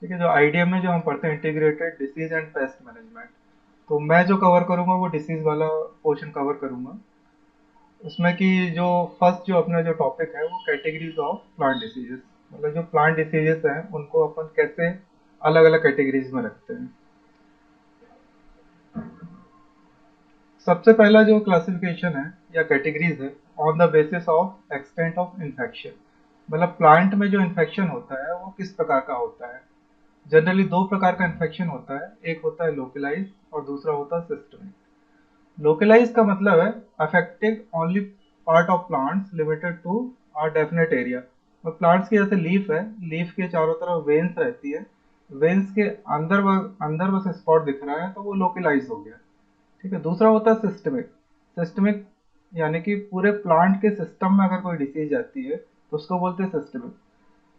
ठीक है, जो आईडीएम में जो हम पढ़ते हैं integrated disease and pest management, तो मैं जो कवर करूंगा वो डिसीज वाला पोर्शन कवर करूंगा। उसमें कि जो फर्स्ट जो अपना जो टॉपिक है वो कैटेगरीज ऑफ प्लांट डिसीजेस, मतलब जो प्लांट डिसीजेस हैं उनको अपन कैसे अलग अलग कैटेगरीज में रखते हैं। सबसे पहला जो क्लासिफिकेशन है या कैटेगरीज है, on the basis of extent of infection, मतलब प्लांट में जो इन्फेक्शन होता है वो किस प्रकार का होता है। जनरली दो प्रकार का इन्फेक्शन होता है, एक होता है लोकलाइज और दूसरा होता है सिस्टमिक। लोकलाइज का मतलब है affecting only part of plants limited to a definite area. और प्लांट्स की जैसे लीफ है, लीफ के चारों तरफ वेन्स रहती है, वेन्स के अंदर बस स्पॉट दिख रहा है तो वो लोकलाइज हो गया। ठीक है, दूसरा होता है सिस्टमिक। सिस्टमिक यानी कि पूरे प्लांट के सिस्टम में अगर कोई डिसीज आती है तो उसको बोलते हैं सिस्टमिक।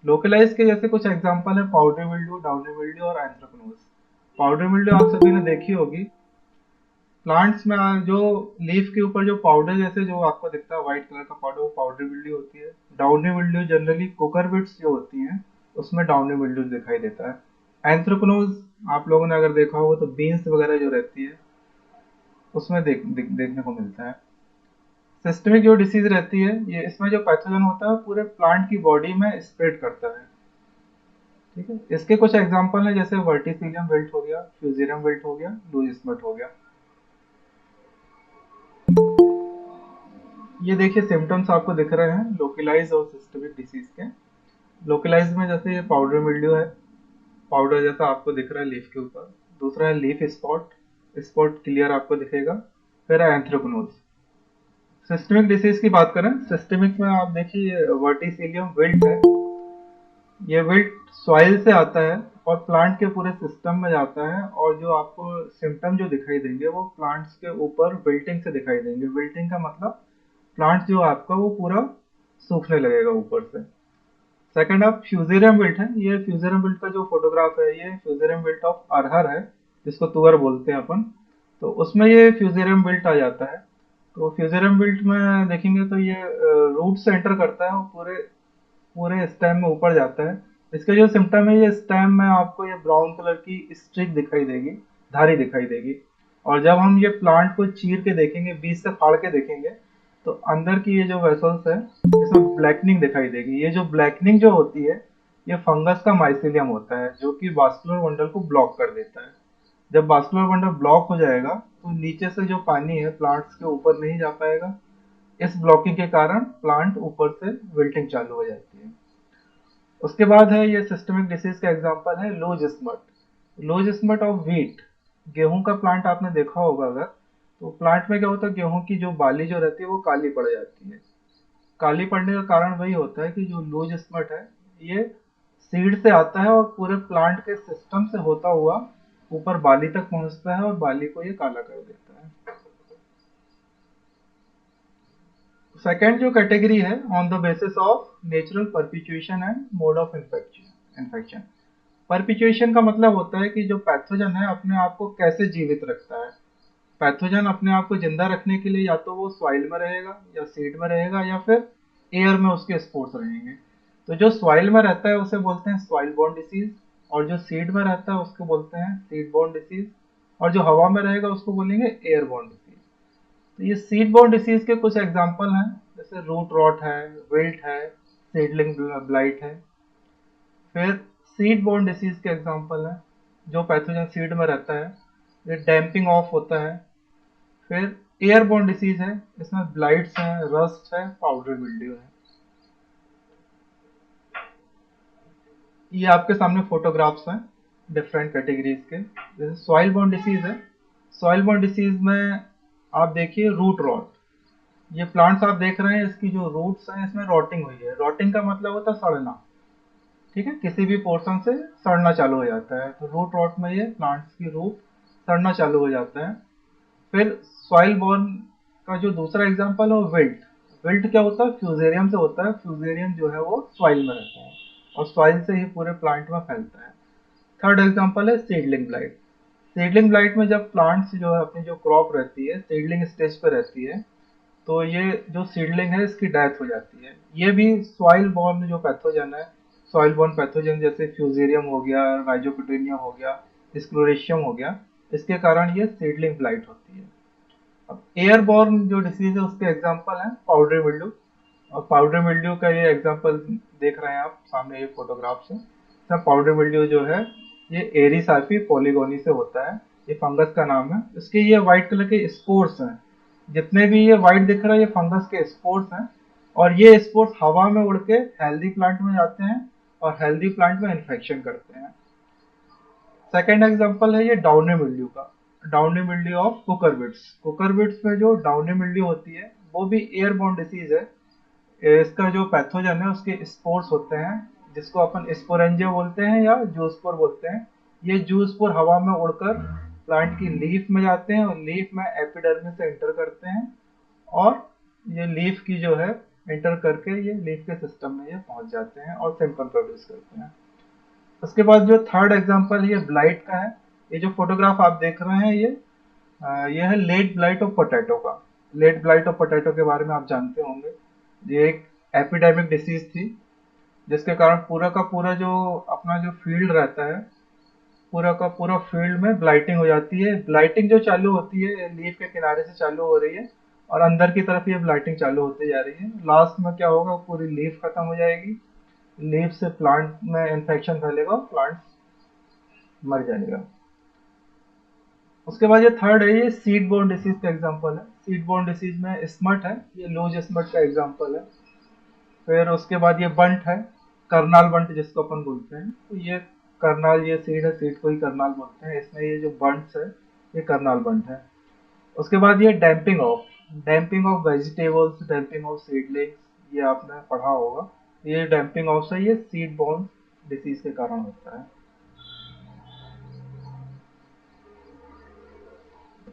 लोकलाइज के जैसे कुछ एग्जांपल है पाउडर मिल्ड्यू, डाउनी मिल्ड्यू और एंथ्रेक्नोज। पाउडर मिल्ड्यू आप सभी ने देखी होगी, प्लांट्स में जो लीफ के ऊपर जो पाउडर जैसे जो आपको दिखता है व्हाइट कलर का पाउडर, वो पाउडर मिल्ड्यू होती है। डाउनी मिल्ड्यू जनरली कुकरबिट्स जो होती हैं उसमें डाउनी मिल्ड्यू दिखाई देता है। एंथ्रेक्नोज आप लोगों ने अगर देखा हो तो बीन्स वगैरह जो रहती है उसमें देखने को मिलता है। सिस्टमिक जो डिसीज रहती है, ये इसमें जो पैथोजन होता है पूरे प्लांट की बॉडी में स्प्रेड करता है। ठीक है, इसके कुछ एग्जांपल हैं जैसे वर्टिसिलियम विल्ट हो गया, फ्यूजेरियम विल्ट हो गया, लूज स्पॉट हो गया। ये देखिए सिम्टम्स आपको दिख रहे हैं लोकलाइज और सिस्टमिक डिसीज के। लोकलाइज में जैसे ये पाउडर मिल्ड्यू है, पाउडर जैसा आपको दिख रहा है लीफ के ऊपर। दूसरा है लीफ स्पॉट, स्पॉट क्लियर आपको दिखेगा। फिर है एंथ्रेक्नोज। सिस्टमिक डिसीज की बात करें, सिस्टमिक में आप देखिए वर्टिसिलियम विल्ट है। ये विल्ट सॉइल से आता है और प्लांट के पूरे सिस्टम में जाता है, और जो आपको सिम्टम जो दिखाई देंगे वो प्लांट्स के ऊपर विल्टिंग से दिखाई देंगे। विल्टिंग का मतलब प्लांट जो आपका वो पूरा सूखने लगेगा ऊपर से। सेकंड आप फ्यूजेरियम विल्ट है, ये फ्यूजेरियम विल्ट का जो फोटोग्राफ है ये फ्यूजेरियम विल्ट ऑफ अरहर है, जिसको तुअर बोलते हैं अपन। तो उसमें ये फ्यूजेरियम विल्ट आ जाता है। तो फ्यूजेरियम विल्ट में देखेंगे तो ये रूट से एंटर करता है और पूरे पूरे स्टेम में ऊपर जाता है। इसके जो सिम्टम है, ये स्टेम में आपको ये ब्राउन कलर की स्ट्रिक दिखाई देगी, धारी दिखाई देगी। और जब हम ये प्लांट को चीर के देखेंगे, बीच से फाड़ के देखेंगे, तो अंदर की ये जो वेसल्स है इसमें ब्लैकनिंग दिखाई देगी। ये जो ब्लैकनिंग जो होती है ये फंगस का माइसीलियम होता है जो कि वास्कुलर बंडल को ब्लॉक कर देता है। जब वास्कुलर बंडल ब्लॉक हो जाएगा तो नीचे से जो पानी है प्लांट्स के ऊपर नहीं जा पाएगा। इस ब्लॉकिंग के कारण प्लांट ऊपर से विल्टिंग चालू हो जाती है। उसके बाद है ये सिस्टमिक डिसीज का एग्जांपल है loose smut. Loose smut of wheat, गेहूं का प्लांट आपने देखा होगा अगर, तो प्लांट में क्या होता है गेहूं की जो बाली जो रहती है वो काली पड़ जाती है। काली पड़ने का कारण वही होता है कि जो लोज स्मट है ये सीड से आता है और पूरे प्लांट के सिस्टम से होता हुआ ऊपर बाली तक पहुंचता है और बाली को ये काला कर देता है। सेकेंड जो कैटेगरी है on the basis of natural perpetuation and mode of infection. Perpetuation का मतलब होता है कि जो पैथोजन है अपने आप को कैसे जीवित रखता है। पैथोजन अपने आप को जिंदा रखने के लिए या तो वो सॉइल में रहेगा या सीड में रहेगा या फिर एयर में उसके स्पोर्स रहेंगे। तो जो सॉइल में रहता है उसे बोलते हैं सॉइल बोर्न डिसीज, और जो सीड में रहता है उसको बोलते हैं सीड बोर्न डिसीज, और जो हवा में रहेगा उसको बोलेंगे एयर बोर्न डिसीज। तो ये सीड बोर्न डिसीज के कुछ एग्जांपल हैं, जैसे रूट रॉट है, विल्ट है, सीडलिंग ब्लाइट है। फिर सीड बोर्न डिसीज के एग्जांपल हैं जो पैथोजन सीड में रहता है, ये डैम्पिंग ऑफ होता है। फिर एयरबोर्न डिसीज है, इसमें ब्लाइट्स हैं, रस्ट है, पाउडर मिल्ड्यू है। ये आपके सामने फोटोग्राफ्स हैं डिफरेंट कैटेगरीज के। जैसे सॉइल बोर्न डिसीज है, सॉइल बोर्न डिसीज में आप देखिए रूट रॉट। ये प्लांट्स आप देख रहे हैं इसकी जो रूट्स हैं इसमें रॉटिंग हुई है। रॉटिंग का मतलब होता है सड़ना। ठीक है, किसी भी पोर्शन से सड़ना चालू हो जाता है, तो रूट रॉट में ये प्लांट्स की रूट सड़ना चालू हो जाता है। फिर सॉइल बॉर्न का जो दूसरा एग्जांपल है वो विल्ट। विल्ट क्या होता है, फ्यूजेरियम से होता है। फ्यूजेरियम जो है वो सॉइल में रहता है और सॉइल से ही पूरे प्लांट में फैलता है। थर्ड एग्जांपल है सीडलिंग ब्लाइट। सीडलिंग ब्लाइट में जब प्लांट्स जो है अपनी जो क्रॉप रहती है सीडलिंग स्टेज पे रहती है, तो ये जो सीडलिंग है इसकी डेथ हो जाती है। ये भी सॉइल बॉर्न जो पैथोजन है, सॉइल बोर्न पैथोजन जैसे फ्यूजेरियम हो गया, राइजोक्यूटेनिया हो गया, स्क्लेरोटियम हो गया, इसके कारण ये सीडलिंग ब्लाइट होती है। अब एयरबॉर्न जो डिसीज है उसके एग्जांपल हैं पाउडरी मिल्ड्यू। और पाउडरी मिल्ड्यू का ये एग्जांपल देख रहे हैं आप सामने ये फोटोग्राफ से। सर पाउडरी मिल्ड्यू जो है ये एरिसाइफी पॉलीगोनी से होता है, ये फंगस का नाम है। इसके ये व्हाइट कलर के स्पोर्स हैं, जितने भी ये व्हाइट दिख रहा है ये फंगस के स्पोर्स हैं। और ये स्पोर्स हवा में उड़ के हेल्दी प्लांट में जाते हैं और हेल्दी प्लांट में इन्फेक्शन करते हैं। सेकेंड एग्जांपल है ये डाउनी मिल्ड्यू का, डाउनी मिल्ड्यू ऑफ कुकरबिट्स। कुकरबिट्स में जो डाउनी मिल्ड्यू होती है वो भी एयरबोर्न डिसीज है। इसका जो पैथोजन है उसके स्पोर्स होते हैं, जिसको अपन स्पोरेंजिया बोलते हैं या जूस्पोर बोलते हैं। ये जूस्पोर हवा में उड़कर प्लांट की लीफ में जाते हैं और लीफ में एपिडर्मिस से एंटर करते हैं, और ये लीफ की जो है एंटर करके ये लीफ के सिस्टम में ये पहुंच जाते हैं और सिम्टम प्रोड्यूस करते हैं। उसके बाद जो थर्ड एग्जांपल है ये ब्लाइट का है। ये जो फोटोग्राफ आप देख रहे हैं ये है लेट ब्लाइट ऑफ पोटैटो का। लेट ब्लाइट ऑफ पोटैटो के बारे में आप जानते होंगे। ये एक एपिडेमिक डिसीज थी जिसके कारण पूरा का पूरा जो अपना जो फील्ड रहता है, पूरा का पूरा फील्ड में ब्लाइटिंग हो जाती है। ब्लाइटिंग जो चालू होती है लीफ के किनारे से चालू हो रही है और अंदर की तरफ ये ब्लाइटिंग चालू होती जा रही है। लास्ट में क्या होगा, पूरी लीफ खत्म हो जाएगी, लीफ से प्लांट में इन्फेक्शन फैलेगा, प्लांट मर जाएगा। उसके बाद ये थर्ड है, ये सीड बोर्न डिसीज का एग्जांपल है। सीड बोर्न डिसीज में स्मट है, ये लूज स्मट का एग्जांपल है। फिर उसके बाद ये बंट है, करनाल बंट जिसको अपन बोलते हैं। तो ये करनाल, ये सीड है, सीड को ही करनाल बोलते हैं। इसमें ये जो बंट्स है ये करनाल बंट है। उसके बाद ये damping off vegetables, damping off seedlings, ये आपने पढ़ा होगा। ये डैम्पिंग ऑफ से ये सीड बोर्न डिसीज के कारण होता है।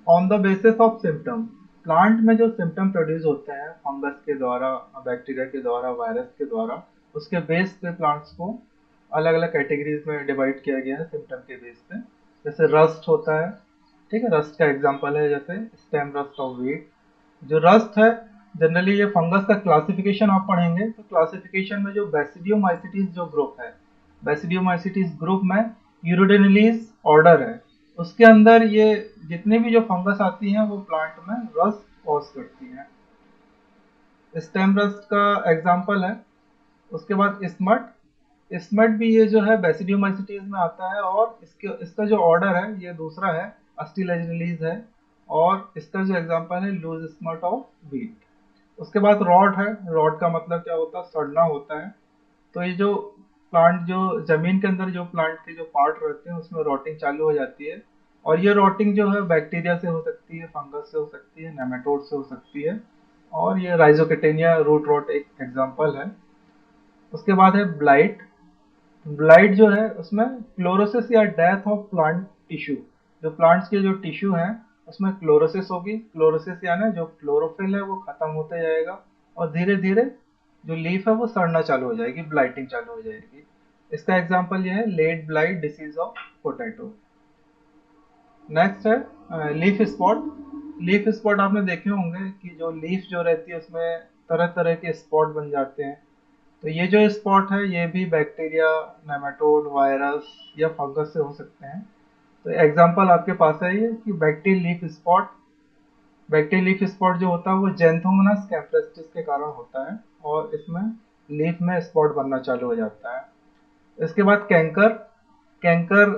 On the basis of symptom, plant में जो सिम्टम प्रोड्यूस होते हैं फंगस के द्वारा, बैक्टीरिया के द्वारा, वायरस के द्वारा, उसके बेस पे प्लांट्स को अलग अलग कैटेगरीज में डिवाइड किया गया है सिम्टम के बेस पे। जैसे रस्ट होता है, ठीक है, रस्ट का एग्जांपल है जैसे स्टेम रस्ट ऑफ वीट। जो रस्ट है जनरली ये फंगस का क्लासिफिकेशन आप पढ़ेंगे तो क्लासिफिकेशन में जो बैसिडियोमाइसिटीज जो ग्रुप है, बैसिडियोमाइसिटीज ग्रुप में यूरोडेनिलीज ऑर्डर है, उसके अंदर ये जितने भी जो फंगस आती हैं वो प्लांट में रस्ट कॉज करती हैं। स्टेम रस्ट का एग्जांपल है। उसके बाद स्मट, स्मट भी ये जो है बैसिडियोमाइसिटीज में आता है और इसका जो ऑर्डर है ये दूसरा है, अस्टिलेजिनलीज है। और इसका जो एग्जांपल है लूज स्मट ऑफ व्हीट। उसके बाद रॉट है, रॉट का मतलब क्या होता है, सड़ना होता है। तो ये जो प्लांट जो जमीन के अंदर जो प्लांट के जो पार्ट रहते हैं उसमें रॉटिंग चालू हो जाती है। और ये रॉटिंग जो है बैक्टीरिया से हो सकती है, फंगस से हो सकती है, नेमेटोड से हो सकती है। और ये राइजोकेटेनिया रूट रॉट एक एग्जांपल है। उसके बाद है ब्लाइट। ब्लाइट जो है उसमें क्लोरोसिस या डेथ ऑफ प्लांट टिश्यू, जो प्लांट्स के जो टिश्यू हैं उसमें क्लोरोसिस होगी। क्लोरोसिस यानी जो क्लोरोफिल है वो खत्म होते जाएगा और धीरे धीरे जो लीफ है वो सड़ना चालू हो जाएगी, ब्लाइटिंग चालू हो जाएगी। इसका एग्जांपल ये है late blight disease of potato. Next है लीफ स्पॉट। लीफ स्पॉट आपने देखे होंगे कि जो लीफ जो रहती है उसमें तरह तरह के स्पॉट बन जाते हैं। तो ये जो स्पॉट है ये भी बैक्टीरिया, नेमाटोड, वायरस या फंगस से हो सकते हैं। तो एग्जांपल आपके पास है ये कि bacterial leaf spot. Bacterial leaf spot जो होता है वो जेंथोमोनास कैम्प्रेस्टिस के कारण होता है और इसमें लीफ में स्पॉट बनना चालू हो जाता है। इसके बाद कैंकर। कैंकर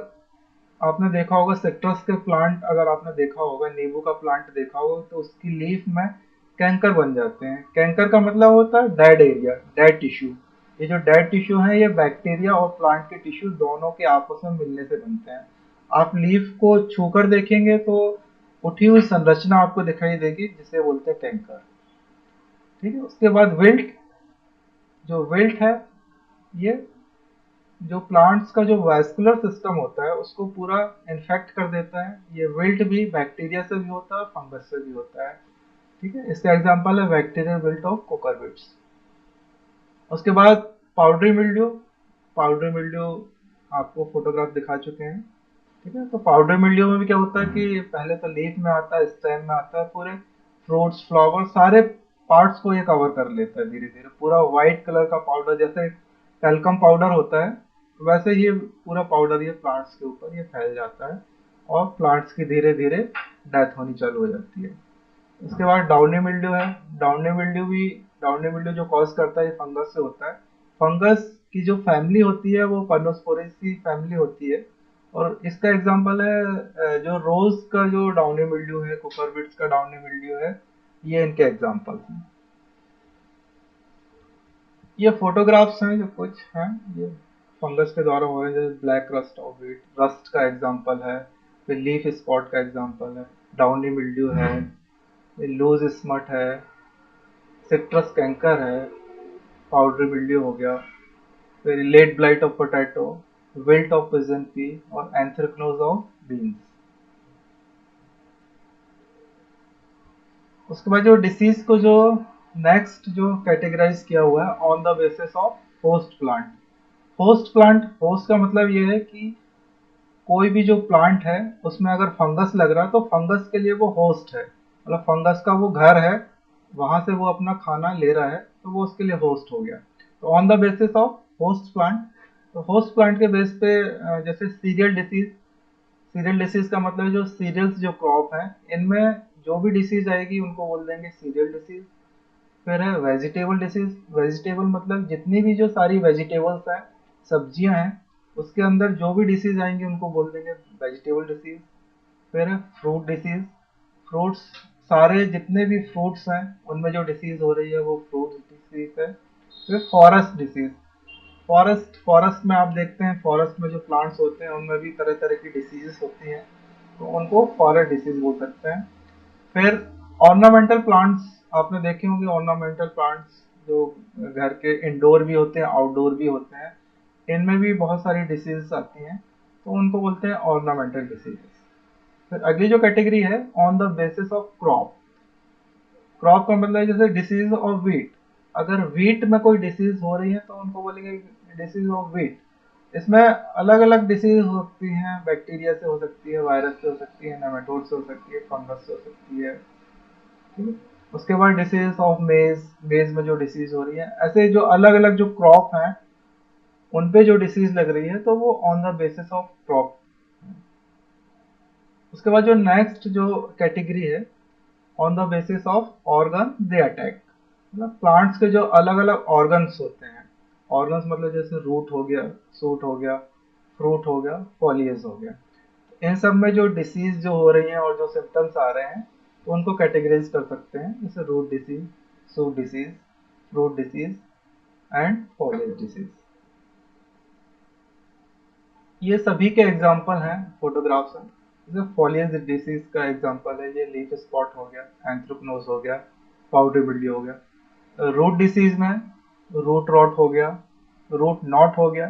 आपने देखा होगा सिट्रस के प्लांट, अगर आपने देखा होगा नींबू का प्लांट देखा होगा तो उसकी लीफ में कैंकर बन जाते हैं। कैंकर का मतलब होता है डेड एरिया, डेड टिश्यू। ये जो डेड टिश्यू है ये बैक्टीरिया और प्लांट के टिश्यू दोनों के आपस में मिलने से बनते हैं। आप लीफ को छूकर देखेंगे तो उठी हुई संरचना आपको दिखाई देगी जिसे बोलते हैं कैंकर। ठीक है, उसके बाद विल्ट। जो विल्ट है ये जो प्लांट्स का जो वैस्कुलर सिस्टम होता है उसको पूरा इन्फेक्ट कर देता है। ये विल्ट भी बैक्टीरिया से भी होता है, फंगस से भी होता है। ठीक है, इसका एग्जांपल है बैक्टीरियल विल्ट ऑफ कोकरबिट्स। उसके बाद पाउडरी मिल्ड्यू। पाउडरी मिल्ड्यू आपको फोटोग्राफ दिखा चुके हैं। ठीक है, तो पाउडर मिल्ड्यू में भी क्या होता है कि पहले तो लीफ में आता है, स्टेम में आता है, पूरे फ्रूट्स, फ्लावर, सारे पार्ट्स को ये कवर कर लेता है धीरे धीरे। पूरा व्हाइट कलर का पाउडर, जैसे टेल्कम पाउडर होता है, वैसे ही पूरा पाउडर ये प्लांट्स के ऊपर ये फैल जाता है और प्लांट्स की धीरे धीरे डेथ होनी चालू हो जाती है। उसके बाद डाउनी मिल्ड्यू है। डाउनी मिल्ड्यू जो कॉज करता है ये फंगस से होता है। फंगस की जो फैमिली होती है वो पर्नोस्पोरेसी फैमिली होती है, और इसका एग्जांपल है जो रोज का जो डाउनी मिल्ड्यू है, कुकुरबिट्स का डाउनी मिल्ड्यू है, ये इनके एग्जांपल हैं। ये फोटोग्राफ्स हैं जो कुछ हैं, ये फंगस के द्वारा हो रहे हैं, जैसे black rust of wheat, rust का एग्जांपल है, फिर लीफ स्पॉट का एग्जांपल है, डाउनी मिल्ड्यू है, लूज स्मट है, सिट्रस कैंकर है, पाउडरी मिल्ड्यू हो गया, फिर late blight of potato, wilt of pigeon pea और एंथ्रेक्नोज ऑफ बीन्स। उसके बाद जो डिसीज को जो नेक्स्ट जो कैटेगराइज किया हुआ है on the basis of host plant. Host का मतलब ये है कि कोई भी जो प्लांट है उसमें अगर फंगस लग रहा है तो फंगस के लिए वो होस्ट है, मतलब फंगस का वो घर है, वहां से वो अपना खाना ले रहा है, तो वो उसके लिए होस्ट हो गया। तो on the basis of host plant, तो होस्ट प्लांट के बेस पे जैसे सीरियल डिसीज का मतलब जो सीरियल्स जो क्रॉप है इनमें जो भी डिसीज आएगी उनको बोल देंगे सीरियल डिसीज। फिर है वेजिटेबल डिसीज। वेजिटेबल मतलब जितनी भी जो सारी वेजिटेबल्स हैं, सब्जियां हैं, उसके अंदर जो भी डिसीज आएंगे उनको बोल देंगे वेजिटेबल डिसीज। फिर है फ्रूट डिसीज। फ्रूट्स, सारे जितने भी फ्रूट्स हैं उनमें जो डिसीज हो रही है वो फ्रूट डिसीज है। फिर फॉरेस्ट डिसीज। फॉरेस्ट में आप देखते हैं, फॉरेस्ट में जो प्लांट्स होते हैं उनमें भी तरह तरह की डिसीजेस होती हैं, तो उनको फॉरेस्ट डिसीज बोल सकते हैं। फिर ऑर्नामेंटल प्लांट्स, आपने देखे होंगे ऑर्नामेंटल प्लांट्स जो घर के इंडोर भी होते हैं आउटडोर भी होते हैं, इनमें भी बहुत सारी डिसीज आती हैं, तो उनको बोलते हैं ऑर्नामेंटल डिसीजेस। फिर अगली जो कैटेगरी है on the basis of crop. Crop का मतलब है जैसे डिसीज ऑफ व्हीट। अगर व्हीट में कोई डिसीज हो रही है तो उनको बोलेंगे डिसीज ऑफ व्हीट। इसमें अलग अलग डिसीज हो सकती हैं, बैक्टीरिया से हो सकती है, वायरस से हो सकती है, नेमाटोड से हो सकती है, फंगस से हो सकती है। ठीक है? उसके बाद डिसीज ऑफ मेज। मेज में जो डिसीज हो रही है, ऐसे जो अलग अलग जो क्रॉप हैं उन पे जो डिसीज लग रही है तो वो on the basis of crop. उसके बाद जो नेक्स्ट जो कैटेगरी है on the basis of organ they attack. मतलब प्लांट्स के जो अलग अलग ऑर्गन्स होते हैं, ऑर्गन्स मतलब जैसे रूट हो गया, सूट हो गया, फ्रूट हो गया, फॉलिएज हो गया, इन सब में जो डिसीज जो हो रही हैं और जो सिम्टम्स आ रहे हैं तो उनको कैटेगराइज कर सकते हैं, जैसे root disease, shoot disease, fruit disease and foliage disease. ये सभी के एग्जाम्पल हैं फोटोग्राफ्स में। जैसे फॉलिएज डिसीज का एग्जाम्पल है, ये लीफ स्पॉट हो गया, एंथ्रेक्नोज हो गया, पाउडरी मिल्ड्यू हो गया। रूट डिसीज में रूट रॉट हो गया, रूट नॉट हो गया।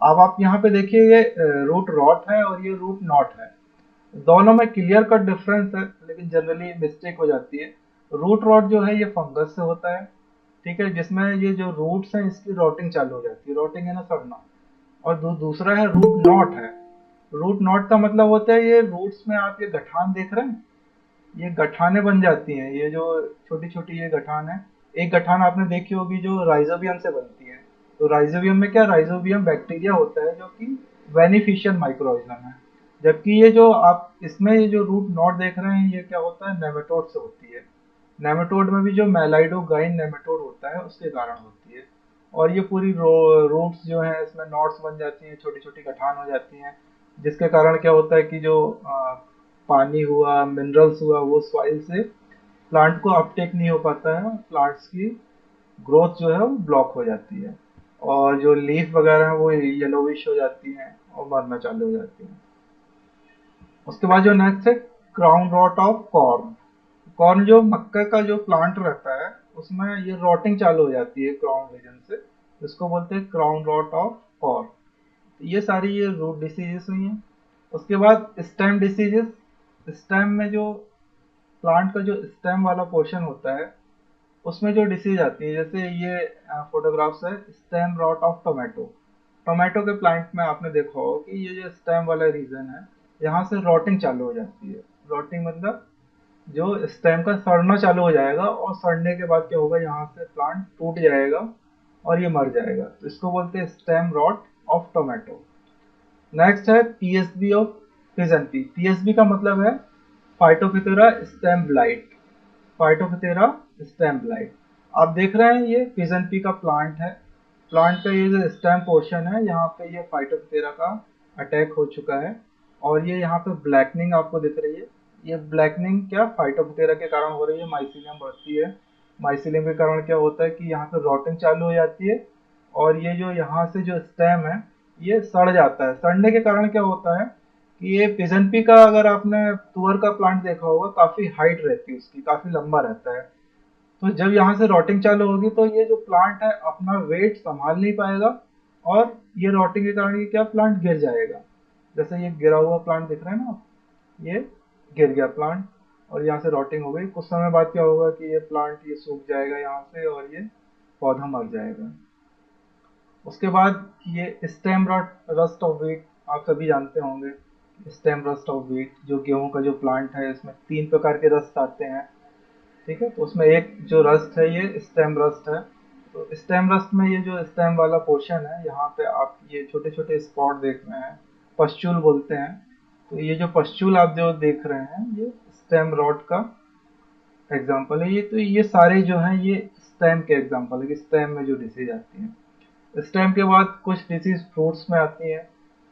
अब आप यहाँ पे देखिए ये रूट रॉट है और ये रूट नॉट है, दोनों में क्लियर कट डिफरेंस है, लेकिन जनरली मिस्टेक हो जाती है। रूट रॉट जो है ये फंगस से होता है, ठीक है, जिसमें ये जो रूट्स हैं इसकी रॉटिंग चालू हो जाती है, रॉटिंग है ना, सड़ना। और दूसरा है रूट नॉट है। रूट नॉट का मतलब होता है ये रूट्स में आप ये गठान देख रहे हैं, ये गठाने बन जाती हैं, ये जो छोटी छोटी ये गठान है। एक गठान आपने देखी होगी जो राइजोबियम से बनती है। तो राइजोबियम में क्या, राइजोबियम बैक्टीरिया होता है जो कि बेनिफिशियल माइक्रोऑर्गेनिज्म है। जबकि ये जो आप इसमें ये जो रूट नॉट देख रहे हैं ये क्या होता है, नेमेटोड से होती है। नेमेटोड में भी जो मेलाइडोगाइन नेमेटोड होता है उसके कारण होती है। और ये पूरी रूट्स जो हैं इसमें नॉट्स बन जाती हैं, छोटी छोटी गठान हो जाती हैं, जिसके कारण क्या होता है कि जो पानी हुआ, मिनरल्स हुआ, वो सॉइल से प्लांट को अपटेक नहीं हो पाता है, प्लांट्स की ग्रोथ जो है वो ब्लॉक हो जाती है, और जो लीफ वगैरह है वो येलोविश हो जाती हैं और मरना चालू हो जाती हैं। उसके बाद जो नेक्स्ट है crown rot of corn. Corn जो मक्का का जो प्लांट रहता है उसमें ये रॉटिंग चालू हो जाती है क्राउन रीजन से, इसको बोलते हैं क्राउन रॉट ऑफ कॉर्न। ये सारी ये रूट डिसीजेस हुई हैं। उसके बाद स्टेम डिसीजेस। स्टेम में जो प्लांट का जो स्टेम वाला पोर्शन होता है उसमें जो डिसीज आती है, जैसे ये फोटोग्राफ्स है stem rot of tomato. Tomato के प्लांट में आपने देखा होगा कि ये जो स्टेम वाला रीजन है यहाँ से रॉटिंग चालू हो जाती है। रॉटिंग मतलब जो स्टेम का सड़ना चालू हो जाएगा, और सड़ने के बाद क्या होगा, यहाँ से प्लांट टूट जाएगा और ये मर जाएगा, तो इसको बोलते हैं stem rot of tomato. Next है PSB of pigeon pea. PSB का मतलब है phytophthora stem blight. Phytophthora stem blight. आप देख रहे हैं ये पिजन पी का प्लांट है। प्लांट का ये जो स्टेम पोर्शन है, यहाँ पे ये फाइटोप्थेरा का अटैक हो चुका है और ये यहाँ पे ब्लैकनिंग आपको दिख रही है। ये ब्लैकनिंग क्या फाइटोप्थेरा के कारण हो रही है, माइसीलियम बढ़ती है। माइसीलियम के कारण क्या होता है कि यहाँ पे रॉटिंग चालू हो जाती है और ये जो यहाँ से जो स्टेम है ये सड़ जाता है। सड़ने के कारण क्या होता है कि ये पिजन पी का, अगर आपने तुअर का प्लांट देखा होगा, काफी हाइट रहती है उसकी, काफी लंबा रहता है। तो जब यहाँ से रॉटिंग चालू होगी तो ये जो प्लांट है अपना वेट संभाल नहीं पाएगा और ये रॉटिंग के कारण ये क्या प्लांट गिर जाएगा। जैसे ये गिरा हुआ प्लांट दिख रहा है ना आप, ये गिर गया प्लांट और यहाँ से रॉटिंग हो गई। कुछ समय बाद क्या होगा कि ये प्लांट ये सूख जाएगा यहाँ से और ये पौधा मर जाएगा। उसके बाद ये stem rot rust of wheat, आप सभी जानते होंगे। स्टेम रस्ट ऑफ वीट जो गेहूं का जो प्लांट है, इसमें 3 प्रकार के रस्ट आते हैं। ठीक है, तो उसमें एक जो रस्ट है ये स्टेम रस्ट है। तो स्टेम रस्ट में ये जो स्टेम वाला पोर्शन है, यहाँ पे आप ये छोटे छोटे स्पॉट देख रहे हैं, पस्चूल बोलते हैं। तो ये जो पस्चूल आप जो देख रहे हैं ये स्टेम रॉट का एग्जाम्पल है। ये तो ये सारे जो हैं ये स्टेम के एग्जाम्पल है कि स्टेम में जो डिसीज आती है। स्टेम के बाद कुछ डिसीज फ्रूट्स में आती है।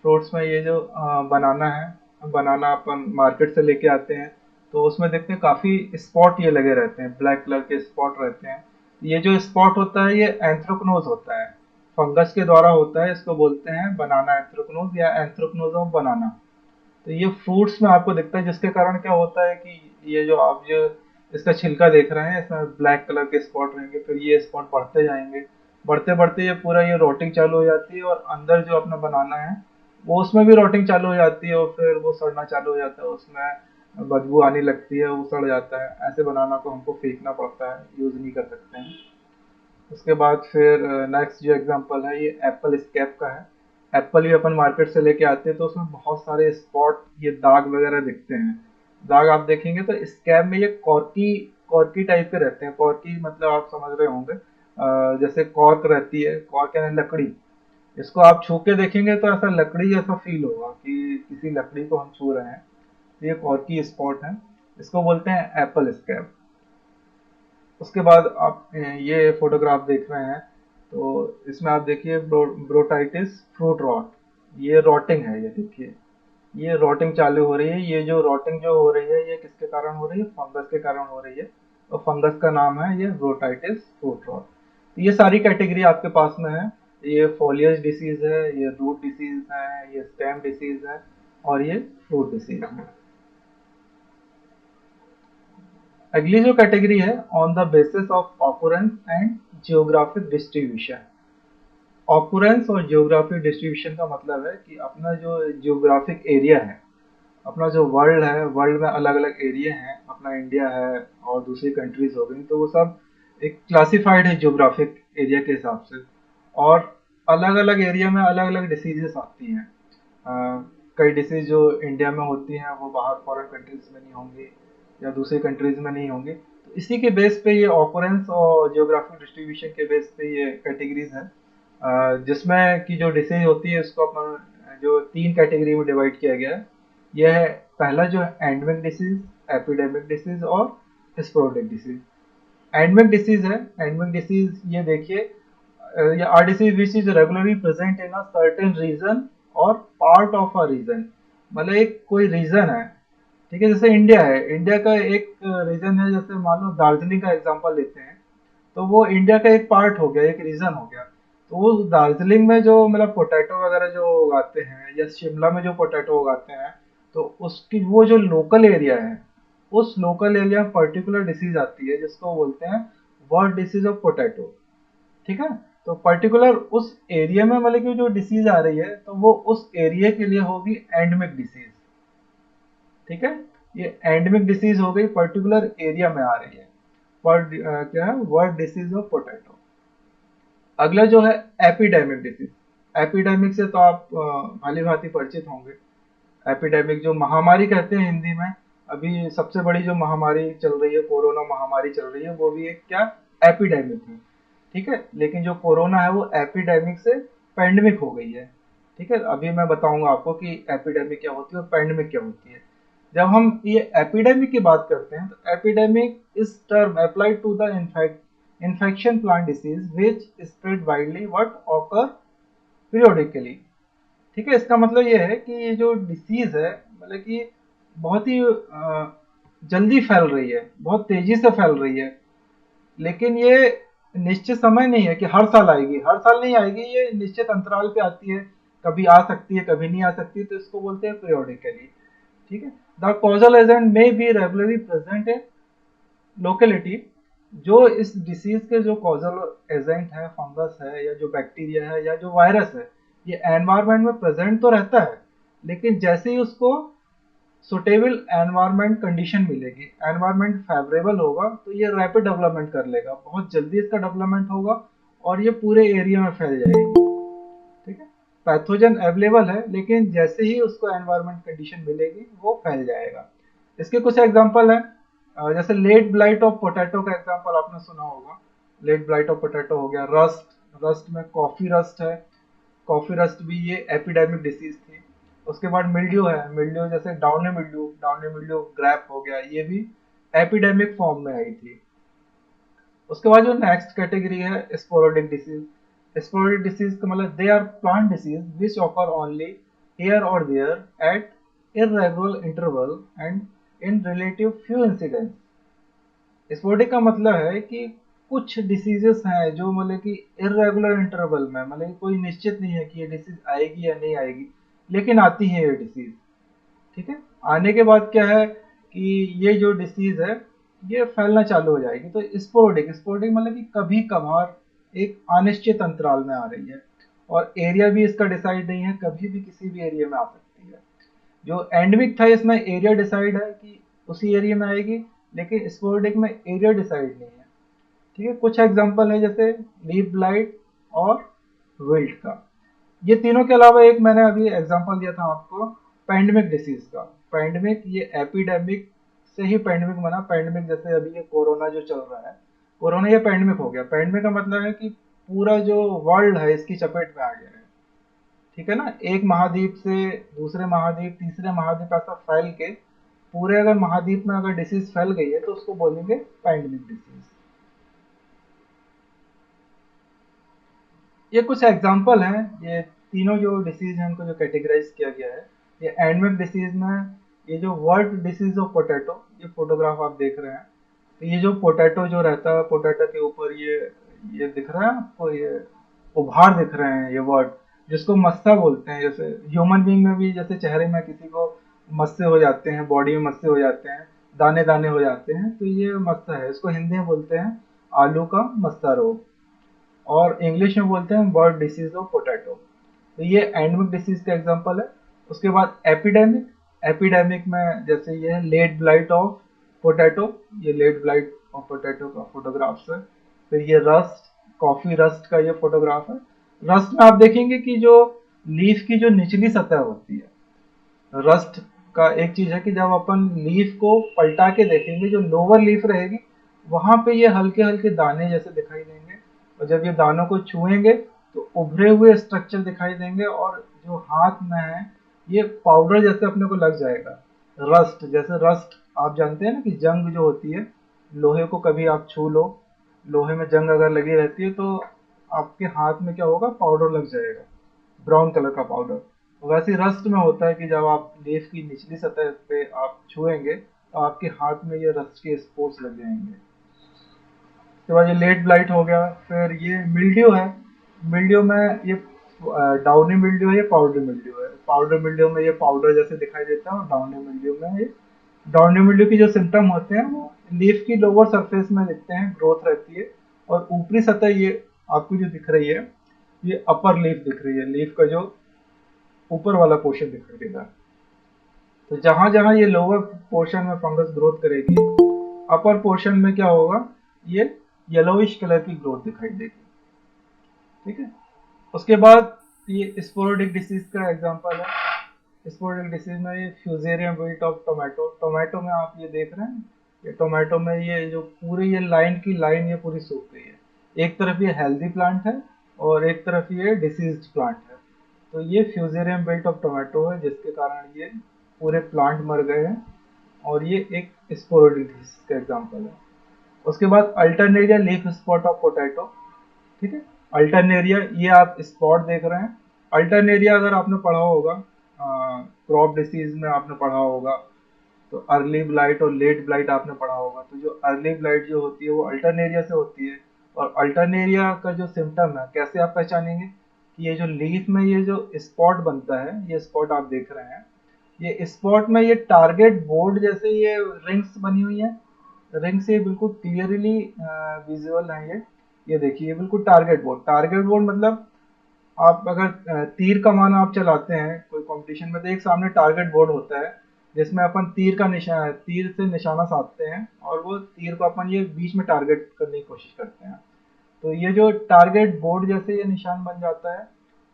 फ्रूट्स में ये जो बनाना है, बनाना अपन मार्केट से लेके आते हैं तो उसमें देखते हैं काफी स्पॉट ये लगे रहते हैं, ब्लैक कलर के स्पॉट रहते हैं। ये जो स्पॉट होता है ये एंथ्रोक्नोज होता है, फंगस के द्वारा होता है। इसको बोलते हैं बनाना एंथ्रोक्नोज या एंथ्रोक्नोज ऑफ बनाना। तो ये फ्रूट्स में आपको दिखता है, जिसके कारण क्या होता है कि ये जो आप जो इसका छिलका देख रहे हैं इसमें ब्लैक कलर के स्पॉट रहेंगे, फिर ये स्पॉट बढ़ते जाएंगे। बढ़ते बढ़ते ये पूरा ये रोटिंग चालू हो जाती है और अंदर जो अपना बनाना है वो उसमें भी रोटिंग चालू हो जाती है और फिर वो सड़ना चालू हो जाता है, उसमें बदबू आने लगती है, वो सड़ जाता है। ऐसे बनाना को हमको फेंकना पड़ता है, यूज नहीं कर सकते हैं। उसके बाद फिर नेक्स्ट जो एग्जांपल है ये एप्पल स्कैब का है। एप्पल भी अपन मार्केट से लेके आते हैं तो उसमें बहुत सारे स्पॉट, ये दाग वगैरह दिखते हैं। दाग आप देखेंगे तो स्कैब में ये कॉर्की कॉर्की टाइप के रहते हैं। कॉर्की मतलब आप समझ रहे होंगे, जैसे कॉर्क रहती है, कॉर्क यानी लकड़ी। इसको आप छू के देखेंगे तो ऐसा लकड़ी जैसा फील होगा कि किसी लकड़ी को हम छू रहे हैं। तो ये कॉर्की स्पॉट है, इसको बोलते हैं एप्पल स्कैब। उसके बाद आप ये फोटोग्राफ देख रहे हैं तो इसमें आप देखिए ब्रोटाइटिस फ्रूट रॉट। ये रॉटिंग है, ये देखिए ये रॉटिंग चालू हो रही है। ये जो रॉटिंग जो हो रही है ये किसके कारण हो रही है, फंगस के कारण हो रही है। और फंगस का नाम है ये ब्रोटाइटिस फ्रूट रॉट। तो ये सारी कैटेगरी आपके पास में है। ये फोलियज डिसीज है, ये रूट डिसीज है, ये स्टेम डिसीज है और ये फ्रूट डिसीज है। अगली जो कैटेगरी है on the basis of occurrence and geographic distribution. Occurrence और जियोग्राफिक डिस्ट्रीब्यूशन का मतलब है कि अपना जो जियोग्राफिक एरिया है, अपना जो वर्ल्ड है, वर्ल्ड में अलग अलग एरिया हैं, अपना इंडिया है और दूसरी कंट्रीज हो गई, तो वो सब एक क्लासिफाइड है जियोग्राफिक एरिया के हिसाब से। और अलग अलग एरिया में अलग अलग डिसीजेस आती हैं। कई डिसीज जो इंडिया में होती हैं वो बाहर फॉरेन कंट्रीज में नहीं होंगी या दूसरी कंट्रीज में नहीं होंगी। तो इसी के बेस पे ये ऑकुरेंस और जियोग्राफिक डिस्ट्रीब्यूशन के बेस पे ये कैटेगरीज हैं, जिसमें कि जो डिसीज होती है उसको अपना जो 3 कैटेगरी में डिवाइड किया गया है। यह है पहला जो है एंडमिक डिसीज, एपिडेमिक डिसीज और स्पोरेडिक डिसीज। एंडमिक डिसीज है, एंडमिक डिसीज ये देखिए, are disease which is regularly present in a certain region और पार्ट ऑफ अ रीजन। मतलब एक कोई रीजन है, ठीक है, जैसे इंडिया है, इंडिया का एक रीजन है, जैसे मान लो दार्जिलिंग का एग्जांपल लेते हैं तो वो इंडिया का एक पार्ट हो गया, एक रीजन हो गया। तो वो दार्जिलिंग में जो मतलब पोटैटो वगैरह जो उगाते हैं या शिमला में जो पोटैटो उगाते हैं, तो उसकी वो जो लोकल एरिया है, उस लोकल एरिया में पर्टिकुलर डिसीज आती है जिसको बोलते हैं वर्ड डिसीज ऑफ पोटैटो। ठीक है, तो पर्टिकुलर उस एरिया में मतलब कि जो डिसीज आ रही है तो वो उस एरिया के लिए होगी एंडमिक डिसीज। ठीक है, ये एंडमिक डिसीज हो गई, पर्टिकुलर एरिया में आ रही है। वर्ड क्या है, वर्ड डिसीज ऑफ पोटैटो। अगला जो है एपिडेमिक डिसीज। एपिडेमिक से तो आप भली भांति परिचित होंगे। एपिडेमिक जो महामारी कहते हैं हिंदी में, अभी सबसे बड़ी जो महामारी चल रही है, कोरोना महामारी चल रही है, वो भी एक क्या एपिडेमिक है। ठीक है, लेकिन जो कोरोना है वो एपिडेमिक से पैंडेमिक हो गई है। ठीक है, अभी मैं बताऊंगा आपको कि एपिडेमिक क्या होती है और पैंडेमिक क्या होती है। जब हम ये एपिडेमिक की बात करते हैं तो epidemic is term applied to the infection plant disease which spread widely what occur periodically. ठीक है, इसका मतलब ये है कि ये जो डिसीज है मतलब कि बहुत ही जल्दी फैल रही है, बहुत तेजी से फैल रही है, लेकिन ये निश्चित समय नहीं है कि हर साल आएगी, हर साल नहीं आएगी, ये निश्चित अंतराल पे आती है, कभी आ सकती है कभी नहीं आ सकती, तो इसको बोलते हैं पीरियोडिकली। ठीक है, the causal agent may B regularly present in locality. जो इस डिसीज के जो कॉजल एजेंट है, फंगस है या जो बैक्टीरिया है या जो वायरस है, ये एनवायरमेंट में प्रेजेंट तो रहता है, लेकिन जैसे ही उसको सुटेबल एनवायरमेंट कंडीशन मिलेगी, एनवायरमेंट फेवरेबल होगा, तो ये रैपिड डेवलपमेंट कर लेगा, बहुत जल्दी इसका डेवलपमेंट होगा और ये पूरे एरिया में फैल जाएगी। ठीक है, पैथोजन अवेलेबल है, लेकिन जैसे ही उसको एनवायरमेंट कंडीशन मिलेगी वो फैल जाएगा। इसके कुछ एग्जांपल हैं, जैसे लेट ब्लाइट ऑफ पोटैटो का एग्जांपल आपने सुना होगा। लेट ब्लाइट ऑफ पोटैटो हो गया, रस्ट, रस्ट में कॉफी रस्ट है, कॉफी रस्ट भी ये एपिडेमिक डिसीज थी। उसके बाद मिल्ड्यू है, मिल्ड्यू जैसे डाउनी मिल्ड्यू ग्रैप हो गया, ये भी एपिडेमिक फॉर्म में आई थी। उसके बाद जो नेक्स्ट कैटेगरी है स्पोरोडिक डिसीज। स्पोरोडिक डिसीज का मतलब they are plant disease which occur only here और there at irregular interval and in relative few incidents. Sporadic का मतलब है कि कुछ डिसीजेस हैं जो मतलब कि इरेगुलर इंटरवल में, मतलब कि कोई निश्चित नहीं है कि ये डिसीज आएगी या नहीं आएगी, लेकिन आती है ये डिसीज। ठीक है, आने के बाद क्या है कि ये जो डिसीज है ये फैलना चालू हो जाएगी। तो स्पोर्डिक, स्पोर्डिक मतलब कि कभी कभार एक अनिश्चित अंतराल में आ रही है और एरिया भी इसका डिसाइड नहीं है, कभी भी किसी भी एरिया में आ सकती है। जो एंडमिक था इसमें एरिया डिसाइड है कि उसी एरिया में आएगी, लेकिन स्पोर्डिक में एरिया डिसाइड नहीं है। ठीक है, कुछ एग्जांपल है जैसे लीफ ब्लाइट और विल्ट का। ये तीनों के अलावा एक मैंने अभी एग्जांपल दिया था आपको पैंडेमिक डिसीज का। पैंडेमिक ये एपिडेमिक से ही पैंडेमिक बना। पैंडेमिक जैसे अभी ये कोरोना जो चल रहा है, कोरोना ये पैंडेमिक हो गया। पैंडेमिक का मतलब है कि पूरा जो वर्ल्ड है इसकी चपेट में आ गया है। ठीक है ना, एक महाद्वीप से दूसरे महाद्वीप, तीसरे महाद्वीप, ऐसा फैल के पूरे अगर महाद्वीप में अगर डिसीज फैल गई है तो उसको बोलेंगे पैंडेमिक डिसीज। ये कुछ एग्जांपल हैं, ये तीनों जो डिसीज हैं उनको जो कैटेगराइज किया गया है। ये एंडमिक डिसीज में ये जो वर्ल्ड डिसीज ऑफ पोटैटो, ये फोटोग्राफ आप देख रहे हैं, तो ये जो पोटैटो जो रहता है, पोटैटो के ऊपर ये दिख रहा है आपको, ये उभार दिख रहे हैं, ये वर्ड जिसको मस्सा बोलते हैं। जैसे ह्यूमन बीइंग में भी जैसे चेहरे में किसी को मस्से हो जाते हैं, बॉडी में मस्से हो जाते हैं, दाने दाने हो जाते हैं, तो ये मस्सा है, इसको हिंदी में बोलते हैं आलू का मस्सा रोग, और इंग्लिश में बोलते हैं बर्ड डिसीज ऑफ पोटैटो। तो ये एंडमिक डिसीज का एग्जांपल है। उसके बाद एपिडेमिक, एपिडेमिक में जैसे ये है लेट ब्लाइट ऑफ पोटैटो, ये लेट ब्लाइट ऑफ पोटैटो का फोटोग्राफ्स है। फिर ये रस्ट, कॉफी रस्ट का ये फोटोग्राफ है। रस्ट में आप देखेंगे कि जो लीफ की जो निचली सतह होती है, रस्ट का एक चीज है कि जब अपन लीफ को पलटा के देखेंगे, जो लोअर लीफ रहेगी वहां पे ये हल्के हल्के दाने जैसे दिखाई देंगे, और जब ये दानों को छुएंगे तो उभरे हुए स्ट्रक्चर दिखाई देंगे, और जो हाथ में है ये पाउडर जैसे अपने को लग जाएगा। रस्ट जैसे, रस्ट आप जानते हैं ना कि जंग जो होती है, लोहे को कभी आप छू लो, लोहे में जंग अगर लगी रहती है तो आपके हाथ में क्या होगा, पाउडर लग जाएगा, ब्राउन कलर का पाउडर। वैसे रस्ट में होता है कि जब आप लेफ की निचली सतह पे आप छुएंगे तो आपके हाथ में ये रस्ट के स्पॉट्स लग जाएंगे। उसके बाद ये लेट ब्लाइट हो गया। फिर ये मिल्ड्यू है, मिल्ड्यू में ये डाउनी मिल्ड्यू है, ये पाउडर मिल्ड्यू है। पाउडर मिल्ड्यू में ये पाउडर जैसे दिखाई देता है, और डाउनी मिल्ड्यू में ये, डाउनी मिल्ड्यू की जो सिम्टम होते हैं वो लीफ की लोअर सरफेस में दिखते हैं, ग्रोथ रहती है, और ऊपरी सतह ये आपको जो दिख रही है ये अपर लीफ दिख रही है, लीफ का जो ऊपर वाला पोर्शन दिखाई देगा। तो जहां जहां ये लोअर पोर्शन में फंगस ग्रोथ करेगी, अपर पोर्शन में क्या होगा, ये येलोइश कलर की ग्रोथ दिखाई देगी। ठीक है, उसके बाद ये स्पोरोडिक डिसीज का एग्जांपल है। स्पोरोडिक डिसीज में ये fusarium wilt of tomato, tomato में आप ये देख रहे हैं, ये टोमेटो में ये जो पूरी ये लाइन की लाइन ये पूरी सूख गई है, एक तरफ ये हेल्दी प्लांट है और एक तरफ ये डिसीज्ड प्लांट है। तो ये फ्यूजेरियम बेल्ट ऑफ टोमेटो है, जिसके कारण ये पूरे प्लांट मर गए हैं, और ये एक स्पोरोडिक डिसीज का एग्जाम्पल है। उसके बाद Alternaria leaf spot of potato. ठीक है, अल्टरनेरिया, ये आप स्पॉट देख रहे हैं। अल्टरनेरिया अगर आपने पढ़ा होगा, क्रॉप डिसीज में आपने पढ़ा होगा, तो अर्ली ब्लाइट और लेट ब्लाइट आपने पढ़ा होगा। तो जो अर्ली ब्लाइट जो होती है वो अल्टरनेरिया से होती है। और अल्टरनेरिया का जो सिम्टम है, कैसे आप पहचानेंगे कि ये जो लीफ में ये जो स्पॉट बनता है, ये स्पॉट आप देख रहे हैं, ये स्पॉट में ये टारगेट बोर्ड जैसे ये रिंग्स बनी हुई है। रिंग से बिल्कुल क्लियरली विजुअल है ये देखिए, ये बिल्कुल टारगेट बोर्ड। टारगेट बोर्ड मतलब आप अगर तीर कमान आप चलाते हैं कोई कंपटीशन में, तो एक सामने टारगेट बोर्ड होता है जिसमें अपन तीर का निशान, तीर से निशाना साधते हैं, और वो तीर को अपन ये बीच में टारगेट करने की कोशिश करते हैं। तो ये जो टारगेट बोर्ड जैसे ये निशान बन जाता है,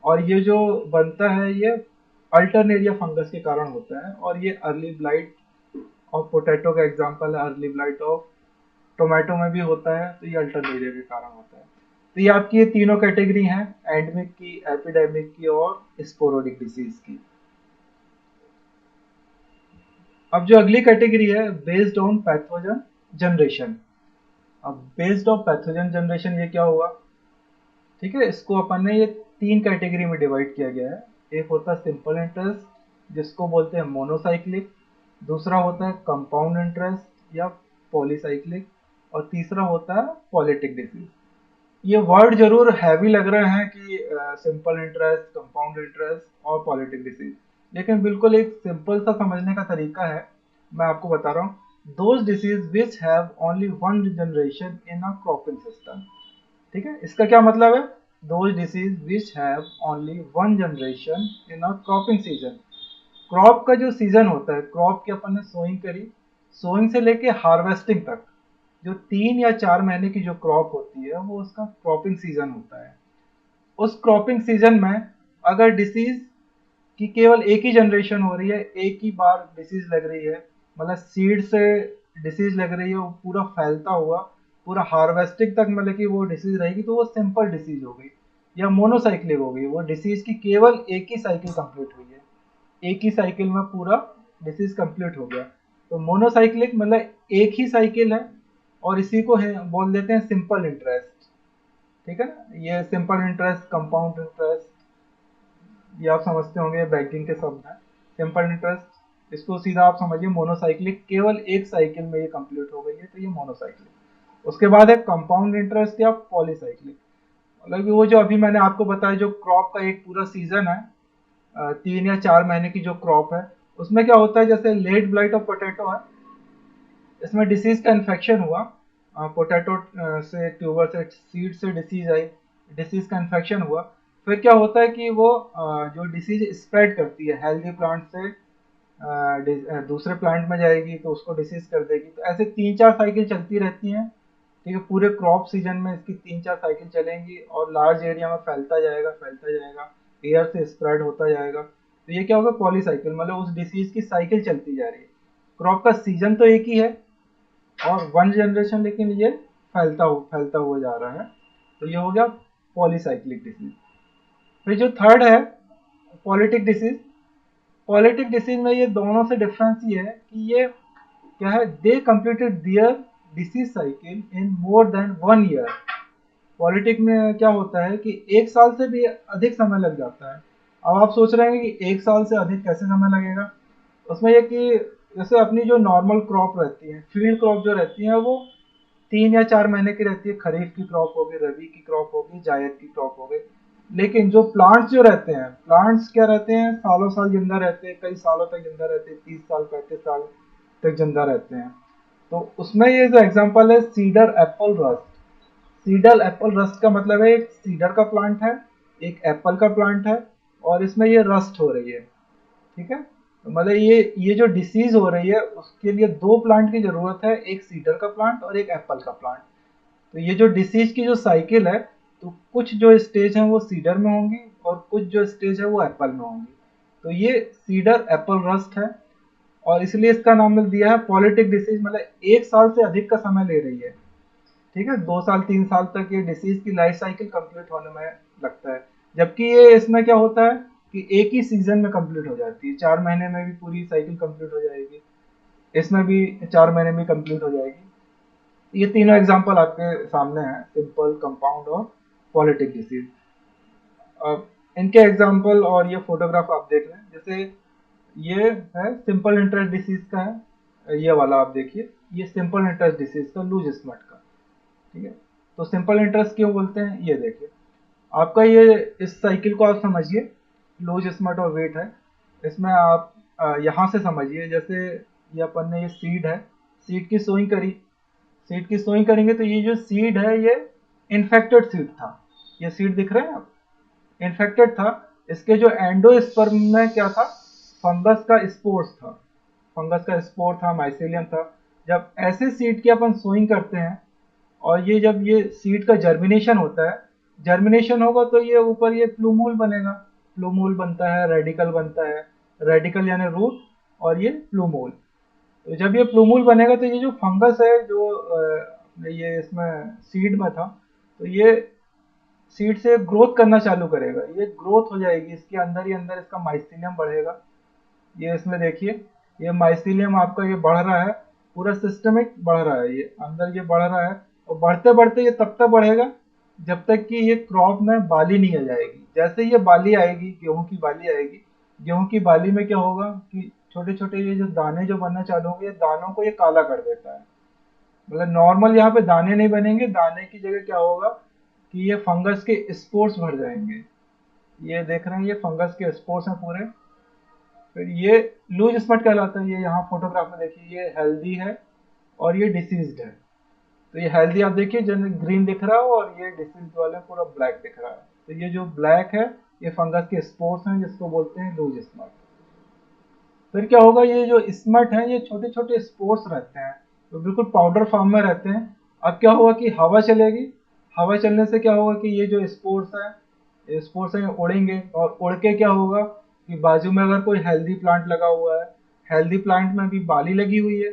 और ये जो बनता है ये अल्टरनेरिया फंगस के कारण होता है। और ये अर्ली ब्लाइट ऑफ पोटैटो का एग्जांपल है, अर्ली ब्लाइट ऑफ टोमेटो में भी होता है, तो ये अल्टरनेरिया के कारण होता है। तो ये आपकी ये तीनों कैटेगरी हैं, एंडेमिक की, एपिडेमिक की और स्पोरोडिक डिसीज की। अब जो अगली कैटेगरी है, बेस्ड ऑन पैथोजन जनरेशन। अब बेस्ड ऑन पैथोजन जनरेशन ये क्या हुआ? ठीक है, इसको अपन ने ये तीन कैटेगरी में डिवाइड किया गया है। एक होता है सिंपल इंटरेस्ट, जिसको बोलते हैं मोनोसाइक्लिक। दूसरा होता है कंपाउंड इंटरेस्ट या पॉलीसाइक्लिक। और तीसरा होता है पॉलिटिक डिसीज। ये वर्ड जरूर हैवी लग रहे हैं कि सिंपल इंटरेस्ट, कंपाउंड इंटरेस्ट और पॉलिटिक डिसीज, लेकिन बिल्कुल एक सिंपल सा समझने का तरीका है, मैं आपको बता रहा हूँ। Those disease which have only one generation in a cropping system. ठीक है, इसका क्या मतलब है? Those disease which have only one generation in a cropping season. Crop का जो सीजन होता है, क्रॉप की अपन ने सोइंग करी, सोइंग से लेके हार्वेस्टिंग तक जो 3 या 4 महीने की जो क्रॉप होती है, वो उसका क्रॉपिंग सीजन होता है। उस क्रॉपिंग सीजन में अगर डिसीज की केवल एक ही जनरेशन हो रही है, एक ही बार डिसीज लग रही है, मतलब सीड से डिसीज लग रही है, वो पूरा फैलता हुआ पूरा हार्वेस्टिंग तक मतलब कि वो डिसीज रहेगी, तो वो सिंपल डिसीज हो गई या मोनोसाइक्लिक हो गई। वो डिसीज की केवल एक ही साइकिल कंप्लीट हुई है, एक ही साइकिल में पूरा डिसीज कंप्लीट हो गया। तो मोनोसाइक्लिक मतलब एक ही साइकिल है, और इसी को है बोल देते हैं सिंपल इंटरेस्ट। ठीक है ना, ये सिंपल इंटरेस्ट, कंपाउंड इंटरेस्ट, ये आप समझते होंगे, बैंकिंग के शब्द हैं। सिंपल इंटरेस्ट, इसको सीधा आप समझिए मोनोसाइक्लिक, केवल एक साइकिल में ये कंप्लीट हो गई है, तो ये मोनोसाइक्लिक। उसके बाद है कंपाउंड इंटरेस्ट या पॉलीसाइक्लिक, मतलब कि वो जो अभी मैंने आपको बताया, जो क्रॉप का एक पूरा सीजन है, 3 या 4 महीने की जो क्रॉप है, उसमें क्या होता है, जैसे लेट ब्लाइट ऑफ पोटैटो है, इसमें डिसीज का इन्फेक्शन हुआ, पोटैटो से ट्यूबर से सीड से डिसीज आई, डिसीज का इन्फेक्शन हुआ। फिर क्या होता है कि वो जो डिसीज स्प्रेड करती है हेल्दी प्लांट से दूसरे प्लांट में जाएगी, तो उसको डिसीज कर देगी। तो ऐसे 3 4 साइकिल चलती रहती हैं। ठीक है, पूरे क्रॉप सीजन में इसकी 3 4 साइकिल चलेंगी, और लार्ज एरिया में फैलता जाएगा, फैलता जाएगा, एयर से स्प्रेड होता जाएगा। तो ये क्या होगा, पॉलीसाइकिल, मतलब उस डिसीज की साइकिल चलती जा रही है। क्रॉप का सीजन तो एक ही है और वन जनरेशन, लेकिन ये फैलता हुआ जा रहा है। तो ये हो गया पॉलीसाइक्लिक डिसीज। फिर जो थर्ड है पॉलिटिक डिसीज। पॉलिटिक डिसीज में ये दोनों से डिफरेंस ये है कि ये क्या है, they completed their disease cycle in more than 1 year. पॉलिटिक में क्या होता है कि 1 साल से भी अधिक समय लग जाता है। अब आप सोच रहे हैं कि 1 साल से अधिक कैसे समय लगेगा? उसमें ये कि जैसे अपनी जो नॉर्मल क्रॉप रहती है, फील्ड क्रॉप जो रहती है, वो 3 या 4 महीने की रहती है। खरीफ की क्रॉप होगी, रबी की क्रॉप होगी, जायद की क्रॉप हो गई। लेकिन जो प्लांट्स जो रहते हैं, प्लांट्स क्या रहते हैं, सालों साल जिंदा रहते हैं, कई सालों तक जिंदा रहते हैं, 30 साल 35 साल तक जिंदा रहते हैं। तो उसमें ये जो एग्जांपल है, cedar Apple rust. Cedar Apple rust का मतलब है, एक सीडर का प्लांट है, एक एप्पल का प्लांट है, और इसमें ये रस्ट हो रही है। ठीक है, तो मतलब ये जो डिसीज हो रही है, उसके लिए दो प्लांट की जरूरत है, एक सीडर का प्लांट और एक एप्पल का प्लांट। तो ये जो डिसीज की जो साइकिल है, तो कुछ जो स्टेज है वो सीडर में होंगी, और कुछ जो स्टेज है वो एप्पल में होंगी। तो ये सीडर एप्पल रस्ट है, और इसलिए इसका नाम दिया है पॉलिटिक डिसीज, मतलब 1 साल से अधिक का समय ले रही है। ठीक है, 2 साल 3 साल तक ये डिसीज की लाइफ साइकिल कंप्लीट होने में लगता है, जबकि ये इसमें क्या होता है कि एक ही सीजन में कंप्लीट हो जाती है, 4 महीने में भी पूरी साइकिल कंप्लीट हो जाएगी, इसमें भी 4 महीने में कंप्लीट हो जाएगी। ये तीनों एग्जांपल आपके सामने हैं, सिंपल, कंपाउंड और पॉलिटिक डिसीज। अब इनके एग्जांपल और ये फोटोग्राफ आप देख रहे हैं, जैसे ये है सिंपल इंटरेस्ट डिसीज का है, ये वाला आप देखिए, ये सिंपल इंटरेस्ट डिसीज का, लूज स्मट का। ठीक है, तो सिंपल इंटरेस्ट क्यों बोलते हैं, ये देखिए आपका, ये इस साइकिल को आप समझिए, लूज स्मट और वेट है, इसमें आप यहाँ से समझिए, जैसे ये अपन ने ये सीड है, सीड की सोइंग करी, सीड की सोइंग करेंगे तो ये जो सीड है ये इन्फेक्टेड सीड था, ये सीड दिख रहे हैं आप, इन्फेक्टेड था। इसके जो एंडोस्पर्म में क्या था, फंगस का स्पोर्स था, फंगस का स्पोर था, माइसेलियम था। जब ऐसे सीड की अपन सोइंग करते हैं और ये जब ये सीड का जर्मिनेशन होता है, जर्मिनेशन होगा तो ये ऊपर ये प्लूमूल बनेगा, प्लूमूल बनता है, रेडिकल बनता है, रेडिकल यानी रूट, और ये प्लूमूल। तो जब ये प्लूमूल बनेगा तो ये जो फंगस है जो ये इसमें सीड में था, तो ये सीड से ग्रोथ करना चालू करेगा, ये ग्रोथ हो जाएगी, इसके अंदर ही अंदर इसका माइसीलियम बढ़ेगा। ये इसमें देखिए, ये माइसीलियम आपका ये बढ़ रहा है, पूरा सिस्टमिक बढ़ रहा है, ये अंदर ये बढ़ रहा है, और बढ़ते बढ़ते ये तब तक बढ़ेगा जब तक कि ये क्रॉप में बाली नहीं आ जाएगी। जैसे ये बाली आएगी, गेहूं की बाली आएगी, गेहूं की बाली में क्या होगा कि छोटे छोटे ये जो दाने जो बनना चालू होंगे, ये दानों को ये काला कर देता है। मतलब नॉर्मल यहाँ पे दाने नहीं बनेंगे, दाने की जगह क्या होगा कि ये फंगस के स्पोर्स भर जाएंगे। ये देख रहे हैं, ये फंगस के स्पोर्स हैं पूरे। फिर ये लूज स्पॉट कहलाता है, ये यहाँ फोटोग्राफ में देखिए, ये हेल्दी है और ये डिसीज्ड है। तो ये हेल्दी आप देखिए जन ग्रीन दिख रहा है, और ये डिसीज वाले पूरा ब्लैक दिख रहा है। तो ये जो ब्लैक है ये फंगस के स्पोर्स हैं, जिसको बोलते हैं लूज स्पॉट। फिर क्या होगा, ये जो स्मट है ये छोटे छोटे स्पोर्स रहते हैं, तो बिल्कुल पाउडर फॉर्म में रहते हैं। अब क्या होगा कि हवा चलेगी, हवा चलने से क्या होगा कि ये जो स्पोर्स है, ये स्पोर्स है, ये उड़ेंगे, और उड़ के क्या होगा कि बाजू में अगर कोई हेल्दी प्लांट लगा हुआ है, हेल्दी प्लांट में भी बाली लगी हुई है,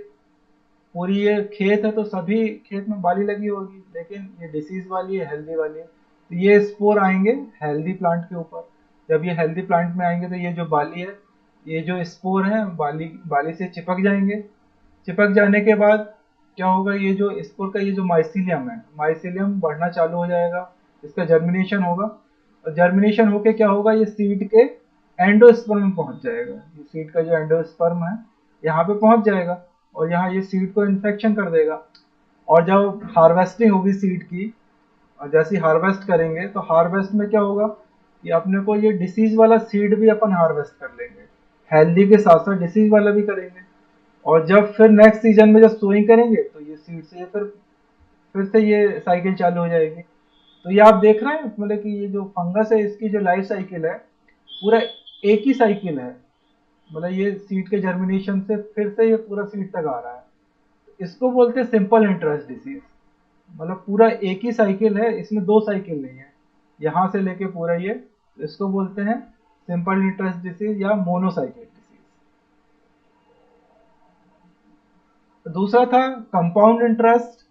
पूरी ये खेत है तो सभी खेत में बाली लगी होगी, लेकिन ये डिसीज वाली है, हेल्दी वाली है, तो ये स्पोर आएंगे हेल्दी प्लांट के ऊपर। जब ये हेल्दी प्लांट में आएंगे तो ये जो बाली है, ये जो स्पोर है बाली बाली से चिपक जाएंगे। चिपक जाने के बाद क्या होगा, ये जो स्पोर का ये जो माइसीलियम है, माइसीलियम बढ़ना चालू हो जाएगा, इसका जर्मिनेशन होगा, और जर्मिनेशन होके क्या होगा, ये सीड के एंडोस्पर्म में पहुंच जाएगा, ये सीड का जो एंडोस्पर्म है यहाँ पे पहुंच जाएगा, और यहाँ ये सीड को इन्फेक्शन कर देगा। और जब हार्वेस्टिंग होगी सीड की, और जैसे हार्वेस्ट करेंगे तो हार्वेस्ट में क्या होगा कि अपने को ये डिसीज वाला सीड भी अपन हार्वेस्ट कर लेंगे, हेल्दी के साथ साथ डिसीज वाला भी करेंगे। और जब फिर नेक्स्ट सीजन में जब सोइंग करेंगे तो ये सीड से ये फिर से ये साइकिल चालू हो जाएगी। तो ये आप देख रहे हैं मतलब कि ये जो फंगस है इसकी जो लाइफ साइकिल है पूरा एक ही साइकिल है, मतलब ये सीड के जर्मिनेशन से फिर से ये पूरा सीड तक आ रहा है। इसको बोलते हैं सिंपल इंटरेस्ट डिसीज, मतलब पूरा एक ही साइकिल है, इसमें दो साइकिल नहीं है, यहाँ से लेके पूरा ये, इसको बोलते हैं सिंपल इंटरेस्ट डिसीज या मोनोसाइकिल डिसीज। दूसरा था कंपाउंड इंटरेस्ट।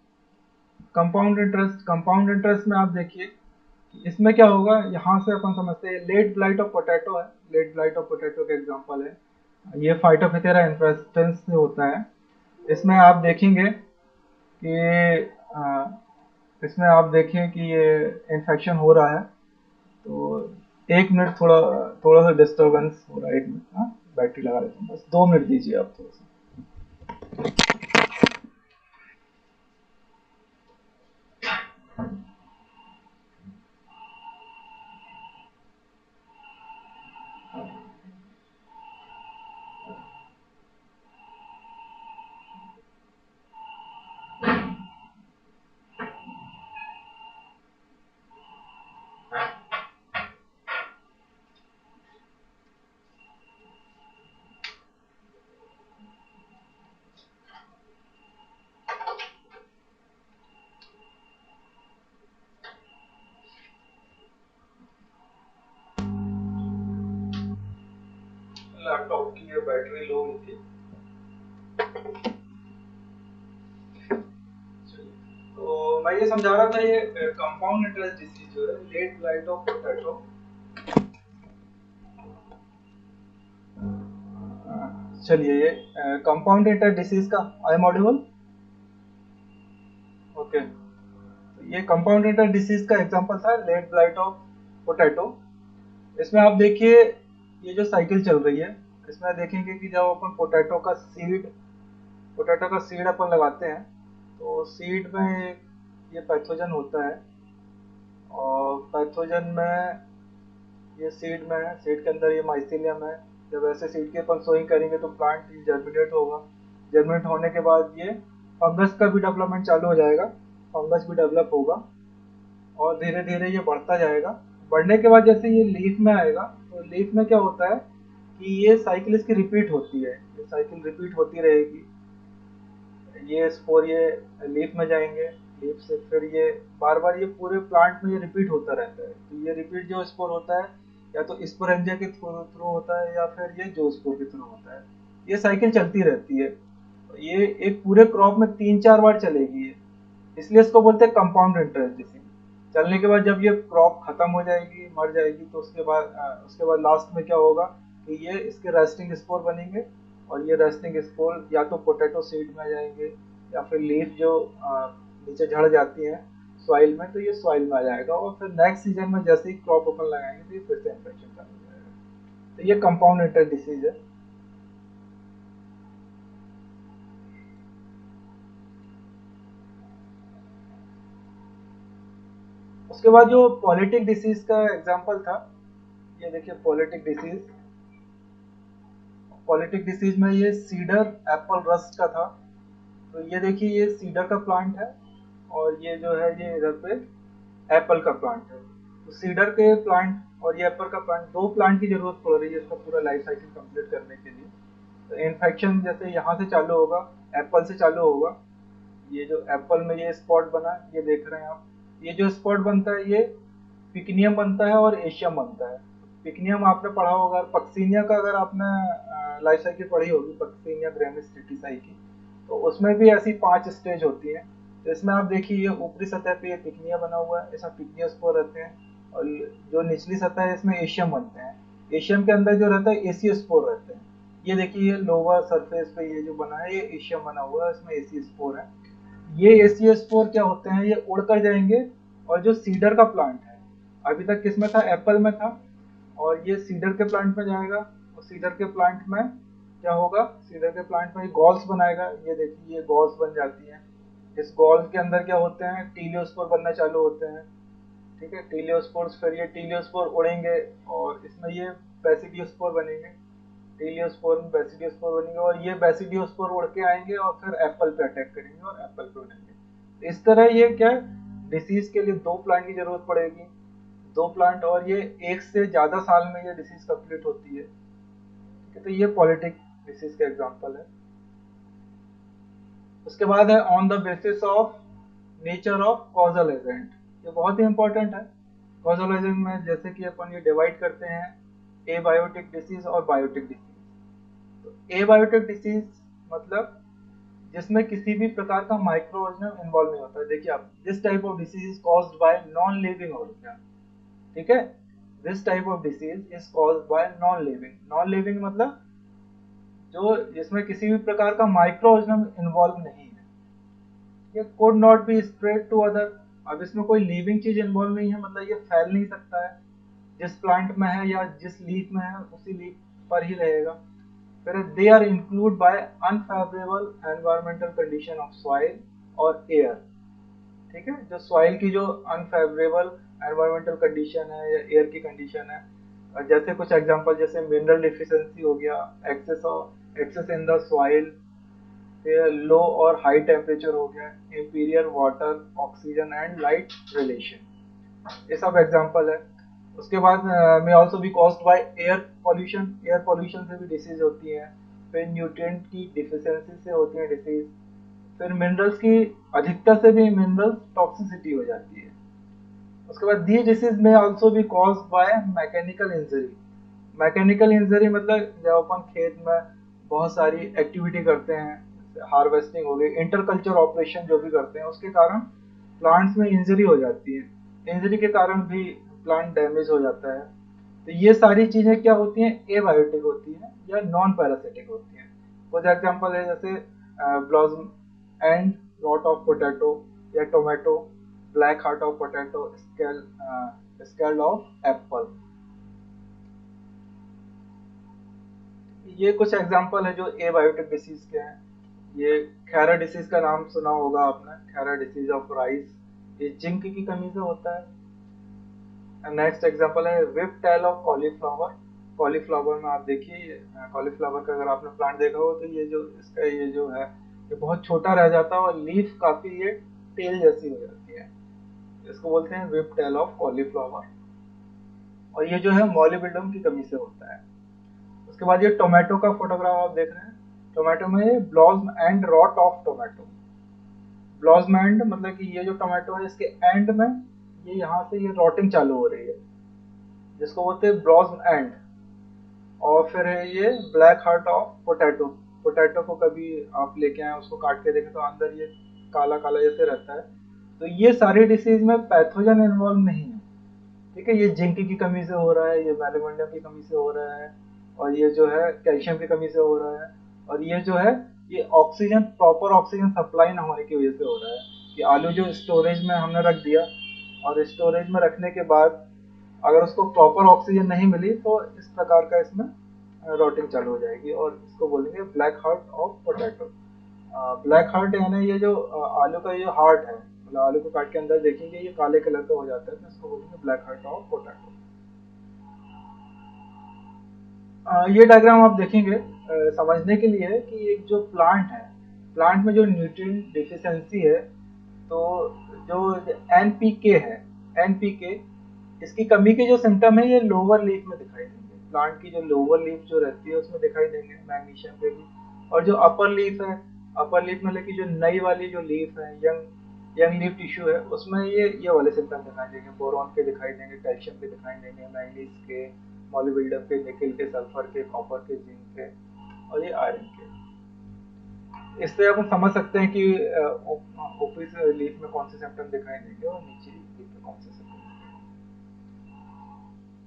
कंपाउंड इंटरेस्ट में आप देखिए, इसमें क्या होगा, यहाँ से अपन समझते हैं लेट ब्लाइट ऑफ पोटैटो है, लेट ब्लाइट ऑफ पोटैटो का एग्जांपल है, ये फाइटोप्थेरा इन्फेस्टेंस से होता है। इसमें आप देखेंगे कि इसमें आप देखें कि ये इन्फेक्शन हो रहा है। तो 1 मिनट, थोड़ा थोड़ा सा डिस्टरबेंस हो रहा है, 1 मिनट, हाँ, बैटरी लगा लेता हूँ, बस 2 मिनट दीजिए आप थोड़ा सा। लैपटॉप की ये बैटरी लो हुई थी। चलिए, तो मैं ये समझा रहा था ये कंपाउंड इंटरेस्ट डिसीज जो है लेट ब्लाइट ऑफ पोटैटो। चलिए ये कंपाउंड इंटरेस्ट डिसीज का आई एम ऑडिबल? ओके, ये कंपाउंड इंटरेस्ट डिसीज का एग्जांपल था लेट ब्लाइट ऑफ पोटैटो। इसमें आप देखिए ये जो साइकिल चल रही है, इसमें देखेंगे कि जब अपन पोटैटो का सीड अपन लगाते हैं तो सीड में ये पैथोजन होता है, और पैथोजन में ये सीड में है, सीड के अंदर ये माइसीलियम है। जब ऐसे सीड की अपन सोइंग करेंगे तो प्लांट जर्मिनेट होगा। जर्मिनेट होने के बाद ये फंगस का भी डेवलपमेंट चालू हो जाएगा, फंगस भी डेवलप होगा और धीरे धीरे ये बढ़ता जाएगा। बढ़ने के बाद जैसे ये लीफ में आएगा तो लीफ में क्या होता है कि ये साइकिल इसकी रिपीट होती है, ये साइकिल रिपीट होती रहेगी। ये स्पोर ये लीफ में जाएंगे, लीफ से फिर ये बार बार ये पूरे प्लांट में ये रिपीट होता रहता है। तो ये रिपीट जो स्पोर होता है या तो स्पोरेंजिया के थ्रू होता है या फिर ये जोस्पोर के थ्रू होता है। ये साइकिल चलती रहती है, ये एक पूरे क्रॉप में 3-4 बार चलेगी ये, इसलिए इसको बोलते हैं कंपाउंड इंटरेस्ट डिसीज। चलने के बाद जब ये क्रॉप खत्म हो जाएगी, मर जाएगी, तो उसके बाद लास्ट में क्या होगा कि ये इसके रेस्टिंग स्पोर बनेंगे और ये रेस्टिंग स्पोर या तो पोटैटो सीड में जाएंगे या फिर लीफ जो नीचे झड़ जाती है सॉइल में, तो ये सॉइल में आ जाएगा और फिर नेक्स्ट सीजन में जैसे ही क्रॉप अपन लगाएंगे तो ये फिर से इन्फेक्शन चालू हो जाएगा। तो ये कंपाउंड इंटरेस्ट डिसीज है। उसके बाद जो पॉलिटिक डिसीज का एग्जांपल था, ये देखिए पॉलिटिक डिसीज में ये सीडर एप्पल रस्ट का था। तो ये देखिए ये सीडर का प्लांट है और ये जो है ये इधर पे एप्पल का प्लांट है। तो सीडर के प्लांट और ये एप्पल का प्लांट, दो प्लांट की जरूरत पड़ रही है इसका पूरा लाइफ साइकिल कंप्लीट करने के लिए। तो इन्फेक्शन जैसे यहाँ से चालू होगा, एप्पल से चालू होगा। ये जो एप्पल में ये स्पॉट बना ये देख रहे हैं आप, ये जो स्पॉट बनता है ये पिकनियम बनता है और एशियम बनता है। पिकनियम आपने पढ़ा होगा, पक्सीनिया का अगर आपने लाइफ साइकिल पढ़ी होगी, पक्सीनिया ग्रेमिस ट्रिटिसाई की, तो उसमें भी ऐसी 5 स्टेज होती है। तो इसमें आप देखिए ये ऊपरी सतह पे ये पिकनिया बना हुआ है, इसमें पिकनिया स्पोर रहते हैं, और जो निचली सतह है इसमें एशियम बनते हैं। एशियम के अंदर जो रहता है एसी स्पोर रहते हैं। ये देखिए ये लोअर सरफेस पे ये जो बना है ये एशियम बना हुआ है, इसमें एसी स्पोर है। ये एसी स्पोर क्या होते हैं, ये उड़कर जाएंगे और जो सीडर का प्लांट है, अभी तक किसमें था, एप्पल में था, और ये सीडर के प्लांट में जाएगा और सीडर के प्लांट में क्या होगा, सीडर के प्लांट में गॉल्स बनाएगा। ये देखिए ये गॉल्स बन जाती हैं। इस गॉल के अंदर क्या होते हैं, टीलियोस्पोर बनना चालू होते हैं। ठीक है, टीलियोस्पोर्स, फिर ये टीलियोस्पोर उड़ेंगे और इसमें ये बेसिडियोस्पोर बनेंगे। टीलियोस्पोर में बेसिडियोस्पोर बनेंगे और ये बेसिडियोस्पोर उड़ के आएंगे और फिर एप्पल पे अटैक करेंगे और एप्पल पे उड़ेंगे। इस तरह ये क्या डिसीज के लिए 2 प्लांट की जरूरत पड़ेगी, 2 प्लांट, और ये 1 से ज्यादा साल में ये डिसीज कंप्लीट होती है। ठीक है, तो ये पॉलिटिक डिसीज का एग्जांपल है। उसके बाद है on the basis of nature of causal agent. ये बहुत ही इंपॉर्टेंट है। कॉजल एजेंट में जैसे कि अपन ये डिवाइड करते हैं एबायोटिक डिसीज और बायोटिक डिसीज। तो एबायोटिक डिसीज मतलब जिसमें किसी भी प्रकार का माइक्रो ऑर्गेनिज्म इन्वॉल्व नहीं होता है। देखिए आप, this type of disease is caused by non living organism. ठीक है, this type of disease is caused by non living. Non living मतलब जो जिसमें किसी भी प्रकार का माइक्रो ऑर्गेनिज्म इन्वॉल्व नहीं है। ये could not be spread to other। अब इसमें कोई लिविंग चीज इन्वॉल्व नहीं है, मतलब ये फैल नहीं सकता है। जिस प्लांट में है या जिस लीफ में है उसी लीफ पर ही रहेगा। फिर they are include by unfavourable environmental condition of soil और एयर। ठीक है, जो सॉइल की जो अनफेवरेबल एनवायरमेंटल कंडीशन है या एयर की कंडीशन है, जैसे कुछ एग्जांपल जैसे मिनरल डिफिशिएंसी हो गया, एक्सेस इन द सॉइल, लो और हाई टेम्परेचर हो गया, imperial water, oxygen and light relation, ये सब एग्जांपल है। उसके बाद में also be caused by air pollution. Air pollution से भी डिसीज होती है। फिर न्यूट्रिएंट की डिफिशियंसी से होती है डिसीज। फिर मिनरल्स की अधिकता से भी मिनरल टॉक्सिसिटी हो जाती है। उसके बाद दी डिसीज में also be caused by mechanical injury. Mechanical injury मतलब जब अपन खेत में बहुत सारी एक्टिविटी करते हैं, हार्वेस्टिंग हो गई, इंटरकल्चर ऑपरेशन जो भी करते हैं, उसके कारण प्लांट्स में इंजरी हो जाती है, इंजरी के कारण भी प्लांट डैमेज हो जाता है। तो ये सारी चीजें क्या होती हैं, एबायोटिक होती हैं या नॉन पैरासिटिक होती हैं। फॉर एग्जाम्पल है जैसे blossom end rot of potato या tomato, black heart of potato, scale of apple. ये कुछ एग्जांपल है जो एबायोटिक डिसीज के हैं। ये खैरा डिसीज का नाम सुना होगा आपने, खैरा डिसीज ऑफ राइस, ये जिंक की कमी से होता है। नेक्स्ट एग्जांपल है whip tail of cauliflower. Cauliflower में आप देखिए, कॉलीफ्लावर का अगर आपने प्लांट देखा हो तो ये जो इसका ये जो है ये बहुत छोटा रह जाता है और लीफ काफी ये टेल जैसी हो जाती है, इसको बोलते हैं विप टेल ऑफ कॉलीफ्लावर। और ये जो है मॉलिबेडम की कमी से होता है। उसके बाद ये टोमेटो का फोटोग्राफ आप देख रहे हैं, टोमेटो में blossom end rot of tomato. Blossom end मतलब कि ये जो टोमेटो है इसके एंड में ये यहाँ से ये रॉटिंग चालू हो रही है, जिसको बोलते हैं ब्लॉसम एंड। और फिर है ये black heart of potato. Potato को कभी आप लेके आए उसको काट के देखें तो अंदर ये काला काला जैसे रहता है। तो ये सारी डिसीज में पैथोजन इन्वॉल्व नहीं है, ठीक है। ये जिंक की कमी से हो रहा है, ये मैलेमोनियम की कमी से हो रहा है, और ये जो है कैल्शियम की कमी से हो रहा है, और ये जो है ये ऑक्सीजन, प्रॉपर ऑक्सीजन सप्लाई ना होने की वजह से हो रहा है कि आलू जो स्टोरेज में हमने रख दिया और स्टोरेज में रखने के बाद अगर उसको प्रॉपर ऑक्सीजन नहीं मिली तो इस प्रकार का इसमें रोटिंग चालू हो जाएगी, और इसको बोलेंगे black heart of potato. Black heart यानी ये जो आलू का ये हार्ट है, मतलब आलू को काट के अंदर देखेंगे ये काले कलर का हो जाता है, तो इसको बोलेंगे ब्लैक हार्ट ऑफ पोटैटो। ये डायग्राम आप देखेंगे समझने के लिए कि एक जो प्लांट है, प्लांट में जो न्यूट्रिएंट डिफिशियंसी है, तो जो एनपीके है, एनपीके इसकी कमी के जो सिम्टम है ये लोअर लीफ में दिखाई देंगे। प्लांट की जो लोअर लीफ जो रहती है उसमें दिखाई देंगे मैग्नीशियम पे भी। और जो अपर लीफ है, अपर लीफ मतलब कि जो नई वाली जो लीफ है, यंग यंग लीफ टिश्यू है, उसमें ये वाले सिम्टम दिखाई देंगे, बोरॉन के दिखाई देंगे, कैल्शियम के दिखाई देंगे, मैंगनीज के, मॉलिब्डेनम के, निकेल के, सल्फर के, कॉपर के, जिंक के, और ये आयरन के। इससे अपन समझ सकते हैं कि ऊपरी लीफ में कौन से सिम्टम दिखाई देंगे और नीचे लीफ में कौन से सिम्टम दिखाई देंगे।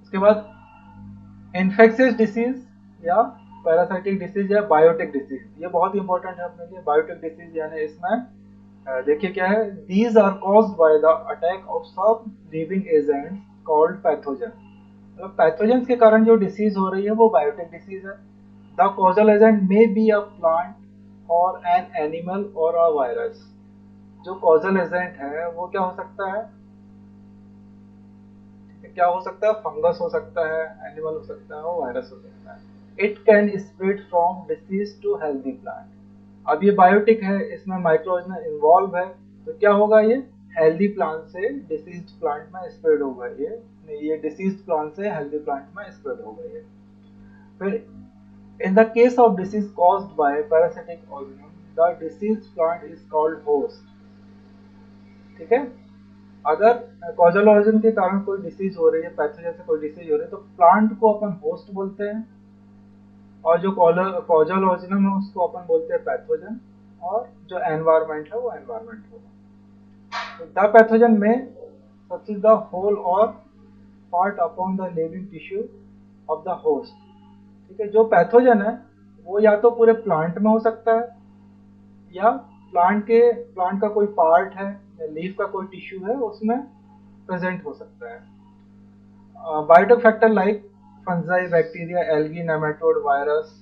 उसके बाद इन्फेक्शियस डिसीज या पैरासाइटिक डिसीज या बायोटिक डिसीज, ये बहुत इंपॉर्टेंट है अपने लिए। बायोटिक डिसीज यानी इसमें देखिए क्या है, these are caused by the attack of some living agents called pathogen. मतलब पैथोजेंस के कारण जो डिसीज हो रही है वो बायोटिक डिसीज है। The causal agent may be a plant और एन एनिमल और अ वायरस। जो कॉजल एजेंट है वो क्या हो सकता है, क्या हो सकता है, फंगस हो सकता है, एनिमल हो सकता है और वायरस हो सकता है। It can spread from disease to healthy plant. अब ये बायोटिक है, इसमें माइक्रोऑर्गेनिज्म इन्वॉल्व है, तो क्या होगा, ये हेल्दी प्लांट से डिसीज्ड प्लांट में स्प्रेड होगा, ये डिसीज्ड प्लांट से हेल्दी प्लांट में स्प्रेड होगा ये। फिर in the case of disease caused by parasitic organism, the diseased plant is called host, ठीक है। अगर कॉजल ऑरिजिन के कारण कोई डिसीज हो रही है, पैथोजन से कोई डिसीज हो रही है, तो प्लांट को अपन होस्ट बोलते हैं, और जो कॉजल ऑरिजिनम है उसको अपन बोलते हैं पैथोजन, और जो एनवायरमेंट है वो एनवायरमेंट होगा। द पैथोजन में सच द होल और part upon the living tissue of the host, ठीक है। जो पैथोजन है वो या तो पूरे प्लांट में हो सकता है, या प्लांट का कोई पार्ट है या लीफ का कोई टिश्यू है उसमें प्रेजेंट हो सकता है। Biotic factor like fungi, bacteria, algae, nematode, virus,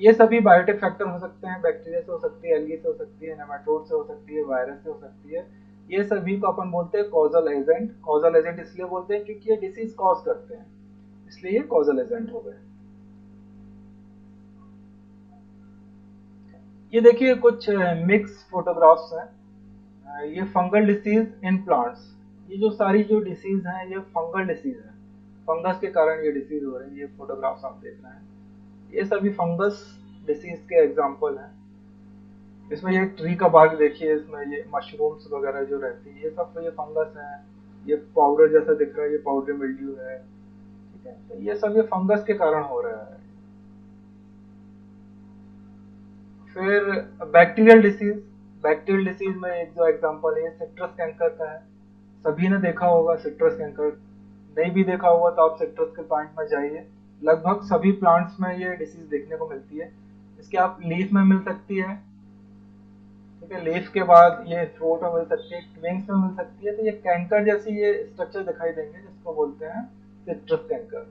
ये सभी बायोटिक फैक्टर हो सकते हैं। बैक्टीरिया से हो सकती है, एल्गी से हो सकती है, नेमाटोड से हो सकती है, वायरस से हो सकती है। ये सभी को अपन बोलते हैं कॉजल एजेंट। कॉजल एजेंट इसलिए बोलते हैं क्योंकि ये डिसीज कॉज करते हैं, इसलिए ये कॉजल एजेंट हो गए। ये देखिए कुछ मिक्स फोटोग्राफ्स हैं। ये फंगल डिसीज इन प्लांट्स, ये जो सारी जो डिसीज हैं ये फंगल डिसीज है, फंगस के कारण ये डिसीज हो रही है। ये फोटोग्राफ्स आप देख रहे हैं, ये सभी फंगस डिसीज के एग्जांपल हैं। इसमें ये ट्री का बाग देखिए, इसमें ये मशरूम्स वगैरह जो रहती है ये सब तो ये फंगस है। ये पाउडर जैसा दिख रहा है, ये पाउडर मिल्ड्यू है, ठीक है। तो ये सब ये फंगस के कारण हो रहा है। फिर बैक्टीरियल डिसीज, बैक्टीरियल डिसीज में एक जो एग्जांपल है सिट्रस कैंकर का है। सभी ने देखा होगा सिट्रस कैंकर, नहीं भी देखा होगा तो आप सिट्रस के प्लांट में जाइए, लगभग सभी प्लांट्स में ये डिसीज देखने को मिलती है। इसके आप लीफ में मिल सकती है, ठीक है, लीफ के बाद ये फ्रूट में मिल सकती है, विंग्स में मिल सकती है। तो ये कैंकर जैसी ये स्ट्रक्चर दिखाई देंगे जिसको बोलते हैं सिट्रस कैंकर।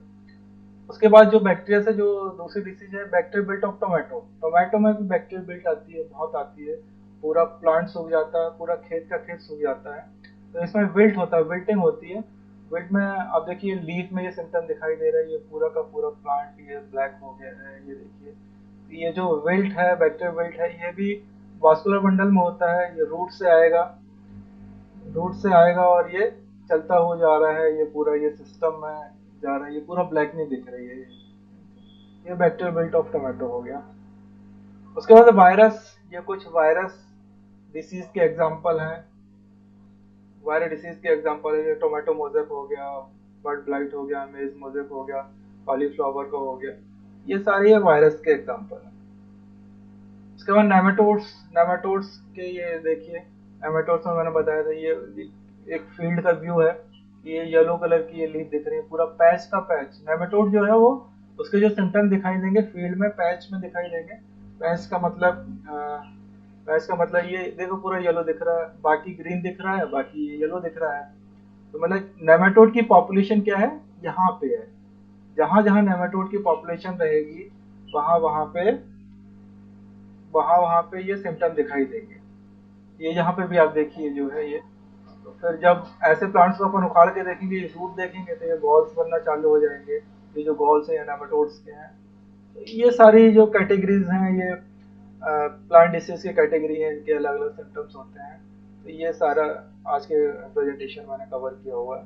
उसके बाद जो बैक्टीरिया से जो दूसरी डिसीज है bacterial built of tomato, tomato में भी बैक्टीरियल बिल्ट आती है, बहुत आती है, पूरा प्लांट सूख जाता है, पूरा खेत का खेत सूख जाता है। तो इसमें विल्ट होता है, विल्टिंग होती है। विल्ट में आप देखिए लीफ में ये सिम्टम दिखाई दे रहा है, ये पूरा का पूरा प्लांट ये ब्लैक हो गया है, ये देखिए। तो ये जो विल्ट है बैक्टीरियल विल्ट है ये भी वास्कुलर बंडल में होता है, ये रूट से आएगा, रूट से आएगा और ये चलता हो जा रहा है, ये पूरा ये सिस्टम में जा रहा है, ये पूरा ब्लैक नहीं दिख रही है। ये बैक्टीरियल बिल्ट ऑफ टोमेटो हो गया। उसके बाद वायरस, ये कुछ वायरस डिसीज के एग्जांपल हैं, वायरल डिसीज के एग्जांपल है, ये टोमेटो मोजेक हो गया, बर्ड ब्लाइट हो गया, मेज मोजेक हो गया, कॉलीफ्लावर का हो गया, ये सारे ये वायरस के एग्जांपल हैं। उसके बाद नेमाटोड्स, नेमाटोड्स के ये देखिए, नेमाटोड्स में मैंने बताया था ये एक फील्ड का व्यू है, ये येलो कलर की ये लीफ दिख रही है, पूरा पैच का पैच। नेमाटोड जो है वो उसके जो सिम्टम दिखाई देंगे फील्ड में पैच में दिखाई देंगे। पैच का मतलब पैच का मतलब ये देखो पूरा येलो दिख रहा है, बाकी ग्रीन दिख रहा है, बाकी येलो दिख रहा है। तो मतलब नेमाटोड की पॉपुलेशन क्या है, यहाँ पे है, जहां जहां नेमाटोड की पॉपुलेशन रहेगी वहां वहां पे ये सिम्टम दिखाई देंगे। ये यहाँ पे भी आप देखिए जो है ये। तो फिर जब ऐसे प्लांट्स को अपन उखाड़ के देखेंगे, रूट देखेंगे तो ये गॉल्स बनना चालू हो जाएंगे, ये जो गॉल्स है नेमाटोड्स के हैं। तो ये सारी जो कैटेगरीज हैं ये प्लांट डिसीज की कैटेगरी है, इनके अलग अलग सिम्टम्स होते हैं। तो ये सारा आज के प्रेजेंटेशन मैंने कवर किया हुआ है।